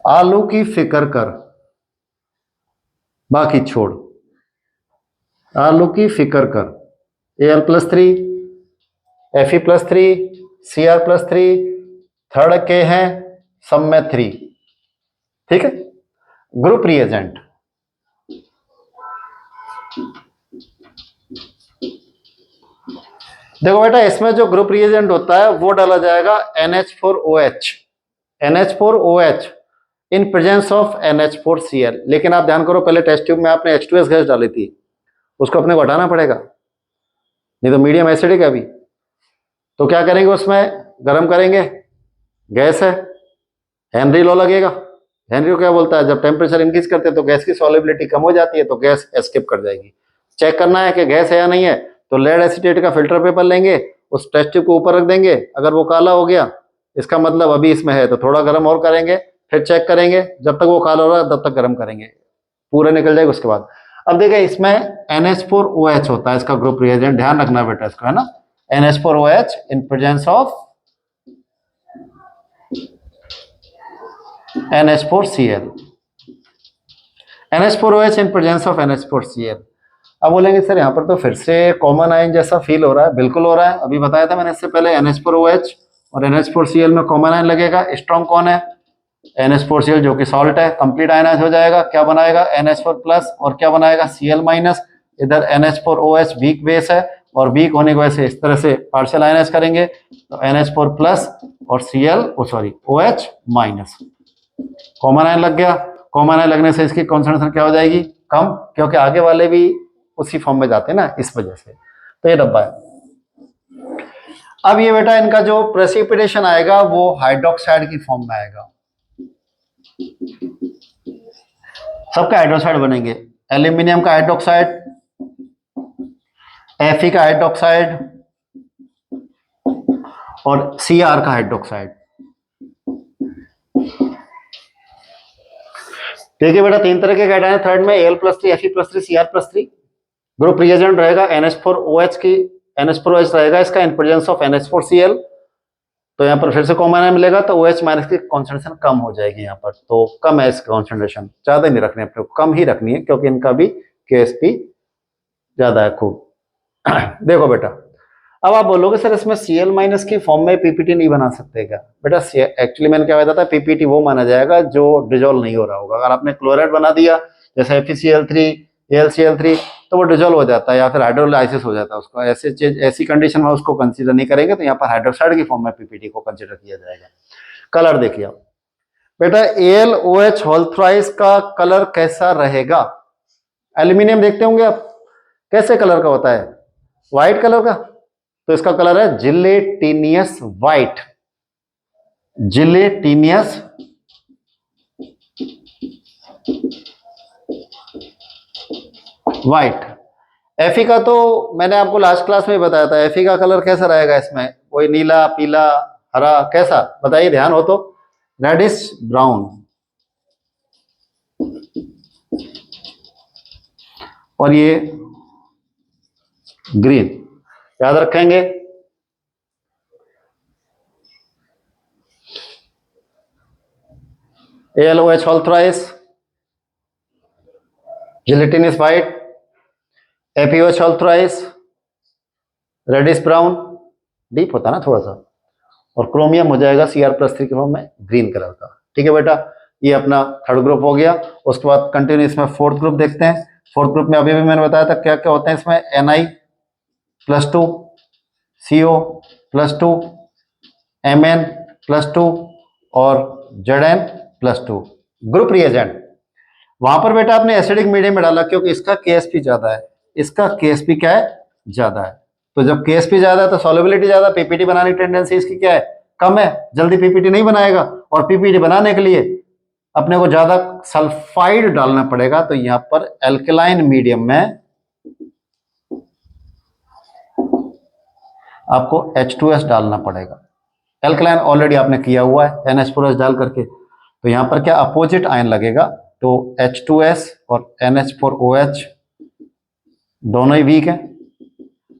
आलू की फिक्र कर, बाकी छोड़, आलू की फिक्र कर। Al+3, Fe+3, Cr+3, थर्ड के हैं, सब में 3, ठीक है। ग्रुप रिएजेंट, देखो बेटा, इसमें जो ग्रुप रिएजेंट होता है वो डाला जाएगा NH4OH, NH4OH in presence of NH4Cl। लेकिन आप ध्यान करो, पहले टेस्ट ट्यूब में आपने H2S गैस डाली थी, उसको अपने को हटाना पड़ेगा, नहीं तो मीडियम एसिडिक है अभी। तो क्या करेंगे, उसमें गर्म करेंगे, गैस है, हेनरी लॉ लगेगा। हेनरी क्या बोलता है, जब टेम्परेचर इंक्रीज करते हैं तो गैस की सॉल्युबिलिटी कम हो जाती है, तो गैस एस्केप कर जाएगी। चेक करना है कि गैस है या नहीं है, तो लेड एसीटेट का फिल्टर पेपर लेंगे, उस टेस्ट ट्यूब को ऊपर रख देंगे, अगर वो काला हो गया इसका मतलब अभी इसमें है, तो थोड़ा गर्म और करेंगे, फिर चेक करेंगे, जब तक वो काला हो रहा है तब तक गर्म करेंगे, पूरा निकल जाएगा उसके बाद। अब देखिए, इसमें NH4OH होता है इसका ग्रुप रिएजेंट, ध्यान रखना बेटा इसको, है ना। NH4OH in presence of NH4Cl, NH4OH in presence of NH4Cl। अब बोलेंगे सर यहाँ पर तो फिर से कॉमन आयन जैसा फील हो रहा है, बिल्कुल हो रहा है, अभी बताया था मैंने इससे पहले, NH4OH और NH4Cl में कॉमन आयन लगेगा। स्ट्रॉन्ग कौन है, NH4Cl जो कि सॉल्ट है, कंप्लीट आयनाइज हो जाएगा, क्या बनाएगा NH4+ और क्या बनाएगा Cl-। इधर NH4OH वीक बेस है, और वीक होने की वजह से इस तरह से पार्शियल आयनाइज करेंगे, तो NH4+ और OH-। कॉमन आयन लग गया, कॉमन आयन लगने से इसकी कॉन्सेंट्रेशन क्या हो जाएगी, कम, क्योंकि आगे वाले भी उसी फॉर्म में जाते हैं ना, इस वजह से। तो ये डब्बा है। अब ये बेटा, इनका जो प्रेसिपिटेशन आएगा वो हाइड्रोक्साइड की फॉर्म में आएगा, सबका हाइड्रोक्साइड बनेंगे। एल्यूमिनियम का हाइड्रोक्साइड, Fe का हाइड्रोक्साइड और Cr का हाइड्रोक्साइड। ठीक है बेटा, 3 तरह के कैटायन थर्ड में, Al+3, Fe+3, Cr+3। Group reagent रहेगा NH4OH की, NH4OH रहेगा इसका इन प्रेजेंस ऑफ NH4Cl। तो यहाँ पर फिर से कॉमन आयन मिलेगा, तो OH- की कॉन्सेंट्रेशन कम हो जाएगी यहाँ पर, तो कम है इसकी कॉन्सेंट्रेशन, ज्यादा नहीं रखनी अपने को, कम ही रखनी है, क्योंकि इनका भी KSP ज्यादा है खूब। देखो बेटा, अब आप बोलोगे सर इसमें Cl- की फॉर्म में PPT नहीं बना सकते क्या? बेटा एक्चुअली मैंने क्या बताया था, PPT वो माना जाएगा जो डिजोल्व नहीं हो रहा होगा। अगर आपने क्लोराइड बना दिया जैसे FeCl3, AlCl3, तो वो डिजोल्व हो जाता है या फिर हाइड्रोलाइसिस हो जाता है, उसको ऐसे चीज, ऐसी कंडीशन में उसको कंसीडर नहीं करेंगे, तो यहाँ पर हाइड्रोक्साइड की फॉर्म में PPT को कंसीडर किया जाएगा। कलर देखिए आप बेटा, AlOH होल थ्राइस का कलर कैसा रहेगा? एल्यूमिनियम देखते होंगे आप, कैसे कलर का होता है, व्हाइट कलर का, तो इसका कलर है gelatinous white, gelatinous white. Fe का तो मैंने आपको लास्ट क्लास में बताया था, Fe का कलर कैसा रहेगा इसमें, कोई नीला, पीला, हरा, कैसा बताइए, ध्यान हो तो, रेडिश ब्राउन, और ये ग्रीन, याद रखेंगे। AlOH whole thrice, gelatinous white, FeOH whole thrice, reddish brown, deep होता ना थोड़ा सा, और क्रोमियम हो जाएगा Cr+3 के फॉर्म में ग्रीन कलर का। ठीक है बेटा, ये अपना थर्ड ग्रुप हो गया। उसके बाद कंटिन्यू इसमें फोर्थ ग्रुप देखते हैं। फोर्थ ग्रुप में अभी भी मैंने बताया था क्या क्या होते हैं इसमें, Ni+2, CO+2, Mn+2 और Zn+2। +2 group reagent. वहां पर बेटा आपने एसिडिक मीडियम में डाला क्योंकि इसका केएसपी ज्यादा है, इसका केएसपी क्या है, ज्यादा है। तो जब केएसपी ज्यादा है तो सॉल्युबिलिटी ज्यादा, पीपीटी बनाने की टेंडेंसी इसकी क्या है, कम है, जल्दी पीपीटी नहीं बनाएगा। और पीपीटी बनाने के लिए अपने को ज्यादा सल्फाइड डालना पड़ेगा, तो यहां पर एल्कलाइन मीडियम में आपको H2S डालना पड़ेगा। एल्कलाइन ऑलरेडी आपने किया हुआ है NH4S डाल करके, तो यहां पर क्या अपोजिट आयन लगेगा, तो H2S और NH4OH दोनों ही वीक हैं।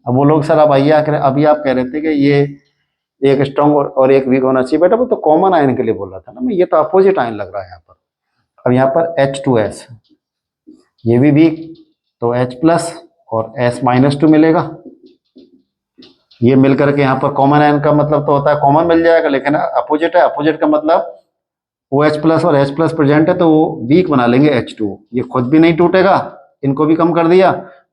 अब वो लोग सर अब आइए अभी आप कह रहे थे कि ये एक स्ट्रॉन्ग और एक वीक होना चाहिए, बेटा वो तो कॉमन आयन के लिए बोल रहा था ना मैं, ये तो अपोजिट आयन लग रहा है यहाँ पर। अब यहाँ पर H2S ये भी वीक, तो H+ और S-2 मिलेगा, ये मिलकर के यहाँ पर कॉमन आयन का मतलब तो होता है कॉमन मिल जाएगा, लेकिन अपोजिट है, अपोजिट का मतलब OH+ और H+ प्रेजेंट है तो वो वीक बना लेंगे H2, ये खुद भी नहीं टूटेगा, इनको भी कम कर दिया,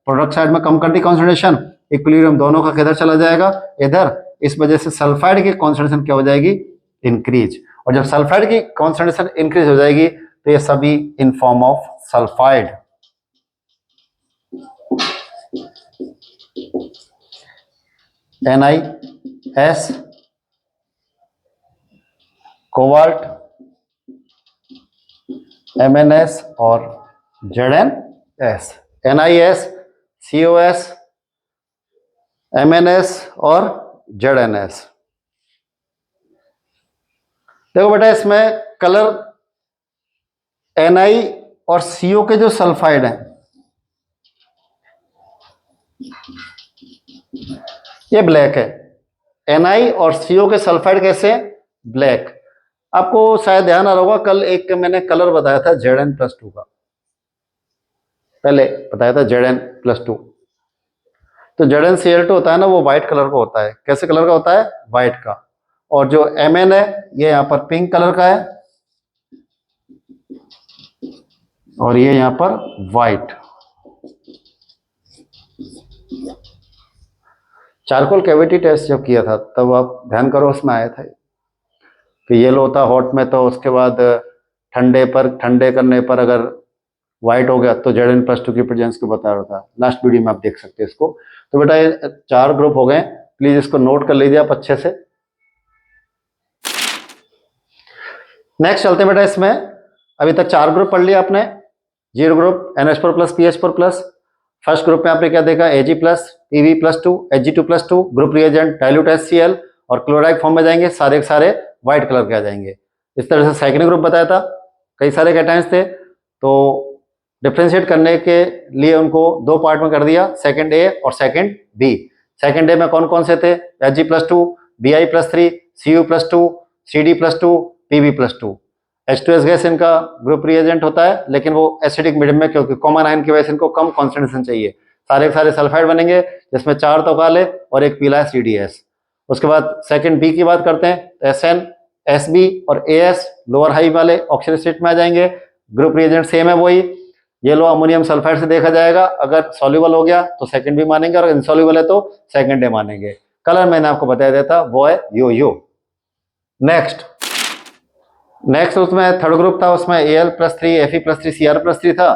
प्रोडक्ट साइड में कम कर दी कॉन्सेंट्रेशन, इक्विलिब्रियम दोनों का किधर चला जाएगा, इधर। इस वजह से सल्फाइड की कॉन्सेंट्रेशन क्या हो जाएगी, इंक्रीज। और जब सल्फाइड की कॉन्सेंट्रेशन इंक्रीज हो जाएगी तो ये सभी इन form of sulphide. NiS, cobalt, MnS और ZnS। NiS, COS, MnS और ZnS। देखो बेटा इसमें कलर Ni और CO के जो सल्फाइड हैं ये ब्लैक है। Ni और CO के सल्फाइड कैसे, ब्लैक। आपको शायद ध्यान आ रहा होगा कल एक मैंने कलर बताया था Zn+2 का, पहले बताया था Zn+2। तो ZnCl2 होता है ना, वो व्हाइट कलर का होता है। कैसे कलर का होता है, व्हाइट का। और जो Mn है ये यहाँ पर पिंक कलर का है और ये यहाँ पर व्हाइट। चारकोल कैविटी टेस्ट जब किया था तब आप ध्यान करो उसमें आया था कि येलो होता हॉट में, तो उसके बाद ठंडे करने पर अगर व्हाइट हो गया तो Zn+2 की प्रेजेंस को बता रहा था। लास्ट वीडियो में आप देख सकते हैं इसको। तो बेटा ये 4 ग्रुप हो गए, प्लीज इसको नोट कर लीजिए आप अच्छे से। नेक्स्ट चलते हैं बेटा, इसमें अभी तक 4 ग्रुप पढ़ लिया आपने। 0 group NH4+ PH4+। First group में आपने क्या देखा, Ag+, Pb+2, Hg2+2, group reagent dilute HCl और क्लोराइड फॉर्म में जाएंगे, सारे के सारे व्हाइट कलर के आ जाएंगे। इस तरह से सेकेंड ग्रुप बताया था, कई सारे कैटायंस थे, तो डिफ्रेंशिएट करने के लिए उनको 2 पार्ट में कर दिया, सेकंड ए और सेकंड बी। सेकंड ए में कौन कौन से थे, Hg+2, Bi+3, Cu+2, Cd+2, Pb+2। H2S gas इनका ग्रुप रिएजेंट होता है, लेकिन वो एसिडिक मीडियम में, क्योंकि कॉमन आयन की वजह से इनको कम कॉन्सेंट्रेशन चाहिए। सारे के सारे सल्फाइड बनेंगे, जिसमें 4 तो काले और एक पीला है CdS। उसके बाद सेकंड बी की बात करते हैं, तो Sn, Sb और As लोअर हाई वाले ऑक्सीजन स्टेट में आ जाएंगे। ग्रुप रिएजेंट सेम है वही, येलो अमोनियम सल्फाइड से देखा जाएगा, अगर सॉल्युबल हो गया तो सेकंड बी मानेंगे और इनसॉल्युबल है तो सेकंड ए मानेंगे। कलर मैंने आपको बताया देता वो है यो। नेक्स्ट उसमें थर्ड ग्रुप था, उसमें Al+3, Fe+3, Cr+3 था।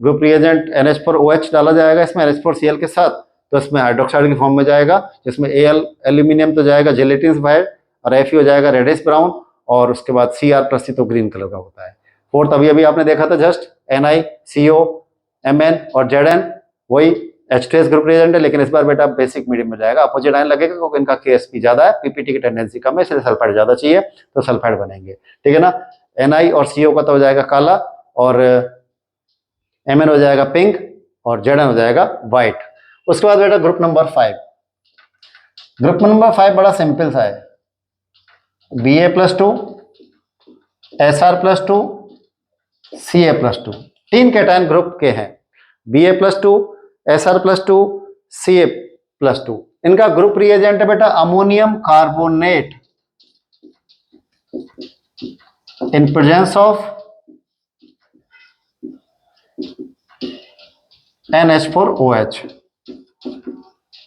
ग्रुप रिएजेंट NH4OH डाला जाएगा इसमें NH4Cl के साथ, तो इसमें हाइड्रोक्साइड की फॉर्म में जाएगा, जिसमें Al एल्यूमिनियम तो जाएगा जेलेटिन वाइट और Fe हो जाएगा रेडिश ब्राउन और उसके बाद Cr+3 तो ग्रीन कलर का होता है। फोर्थ अभी आपने देखा था जस्ट, Ni, CO, Mn और Zn वही H2S ग्रुप रिएजेंट है, लेकिन इस बार बेटा बेसिक मीडियम में जाएगा, अपोजिट आयन लगेगा क्योंकि इनका KSP ज्यादा है, पीपीटी की टेंडेंसी कम है, इसलिए सल्फाइड ज्यादा चाहिए तो सल्फाइड बनेंगे, ठीक है ना। Ni और CO का तो हो जाएगा काला और Mn हो जाएगा पिंक और Zn हो जाएगा व्हाइट। उसके बाद बेटा ग्रुप नंबर 5। ग्रुप नंबर 5 बड़ा सिंपल सा है, Ba+2, Sr+2, Ca+2, 3 cation group के हैं, Ba+2, Sr+2, Ca+2। इनका ग्रुप रिएजेंट है बेटा ammonium carbonate in presence of NH4OH।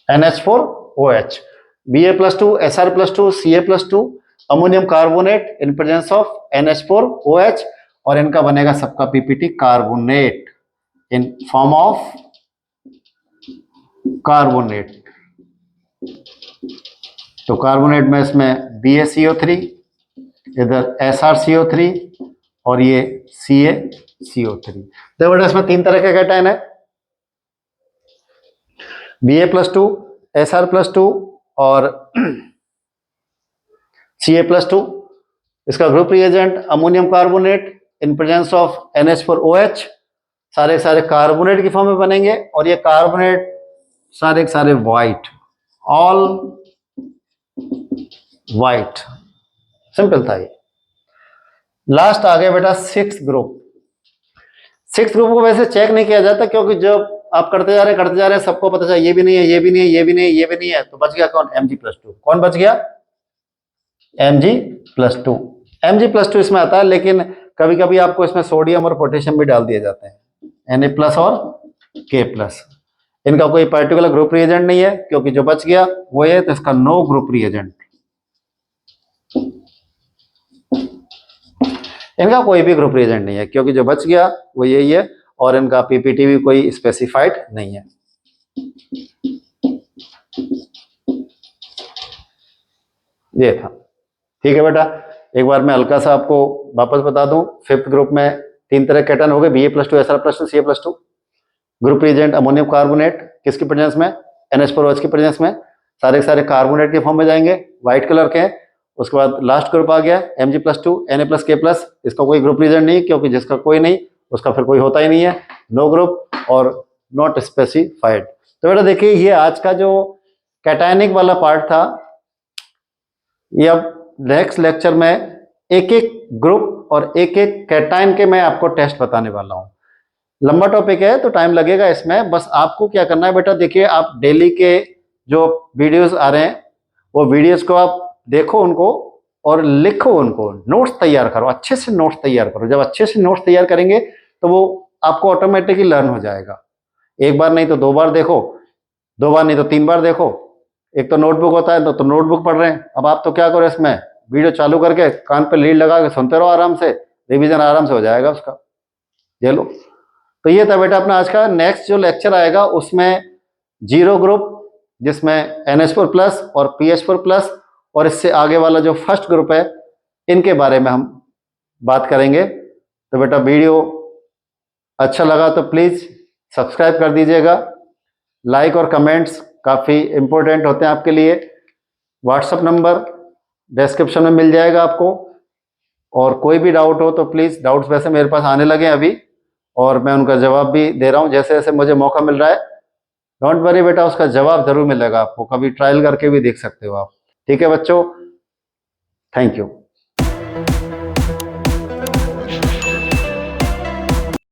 NH4OH, Ba+2, Sr+2, Ca+2 ammonium carbonate in presence of NH4OH, और इनका बनेगा सबका PPT carbonate in form of carbonate. तो कार्बोनेट में इसमें BaCO3, इधर SrCO3 और ये CaCO3। देखो बेटा इसमें 3 तरह के कैटायन है, Ba+2, Sr+2 और Ca+2। इसका group reagent ammonium carbonate in presence of NH4OH, सारे सारे कार्बोनेट की फॉर्म में बनेंगे, और ये कार्बोनेट सारे सारे वाइट, ऑल वाइट। सिंपल था ये। लास्ट आ गया बेटा 6th ग्रुप। 6th ग्रुप को वैसे चेक नहीं किया जाता, क्योंकि जब आप करते जा रहे हैं सबको पता चला ये भी नहीं है, ये भी नहीं है, ये भी नहीं है, ये भी नहीं है, तो बच गया कौन? Mg+2। कौन बच गया? Mg+2। Mg+2 इसमें आता है, लेकिन कभी कभी आपको इसमें सोडियम और पोटेशियम भी डाल दिए जाते हैं, Na+ और K+। इनका कोई पर्टिकुलर ग्रुप रिएजेंट नहीं है, क्योंकि जो बच गया वो है, तो इसका नो ग्रुप रिएजेंट। इनका कोई भी ग्रुप रिएजेंट नहीं है, क्योंकि जो बच गया वो यही है, और इनका पीपीटी भी कोई स्पेसिफाइड नहीं है। ये था। ठीक है बेटा, एक बार मैं हल्का सा आपको वापस बता दूं। 5th ग्रुप में 3 तरह के कैटायन हो गए, Ba+2, Sr+2, Ca+2। Group reagent ammonium carbonate किसकी प्रेजेंस में? NH4OH की प्रेजेंस में। सारे सारे कार्बोनेट के फॉर्म में जाएंगे, व्हाइट कलर के। उसके बाद लास्ट ग्रुप आ गया Mg+2, Na+K+। इसका कोई ग्रुप रिएजेंट नहीं, क्योंकि जिसका कोई नहीं उसका फिर कोई होता ही नहीं है, नो ग्रुप और नॉट स्पेसिफाइड। तो बेटा देखिए, ये आज का जो कैटायनिक वाला पार्ट था, ये अब नेक्स्ट लेक्चर में एक एक ग्रुप और एक एक कैटायन के मैं आपको टेस्ट बताने वाला हूँ। लंबा टॉपिक है तो टाइम लगेगा इसमें। बस आपको क्या करना है बेटा, देखिए आप डेली के जो वीडियोस आ रहे हैं वो वीडियोस को आप देखो उनको, और लिखो उनको, नोट्स तैयार करो, अच्छे से नोट्स तैयार करो। जब अच्छे से नोट्स तैयार करेंगे तो वो आपको ऑटोमेटिकली लर्न हो जाएगा। एक बार नहीं तो 2 बार देखो, 2 बार नहीं तो 3 बार देखो। एक तो नोटबुक होता है तो नोटबुक पढ़ रहे हैं, अब आप तो क्या करो, इसमें वीडियो चालू करके कान पे लीड लगा के सुनते रहो, आराम से रिवीजन आराम से हो जाएगा उसका। ये लो। तो ये था बेटा अपना आज का। नेक्स्ट जो लेक्चर आएगा उसमें 0 ग्रुप, जिसमें NH4+ और PH4+, और इससे आगे वाला जो फर्स्ट ग्रुप है, इनके बारे में हम बात करेंगे। तो बेटा वीडियो अच्छा लगा तो प्लीज़ सब्सक्राइब कर दीजिएगा। लाइक और कमेंट्स काफ़ी इम्पोर्टेंट होते हैं आपके लिए। व्हाट्सएप नंबर डिस्क्रिप्शन में मिल जाएगा आपको, और कोई भी डाउट हो तो प्लीज़, डाउट्स वैसे मेरे पास आने लगे अभी, और मैं उनका जवाब भी दे रहा हूँ जैसे जैसे मुझे मौका मिल रहा है। डोंट वरी बेटा, उसका जवाब जरूर मिलेगा आपको, कभी ट्रायल करके भी देख सकते हो आप। ठीक है बच्चों, थैंक यू।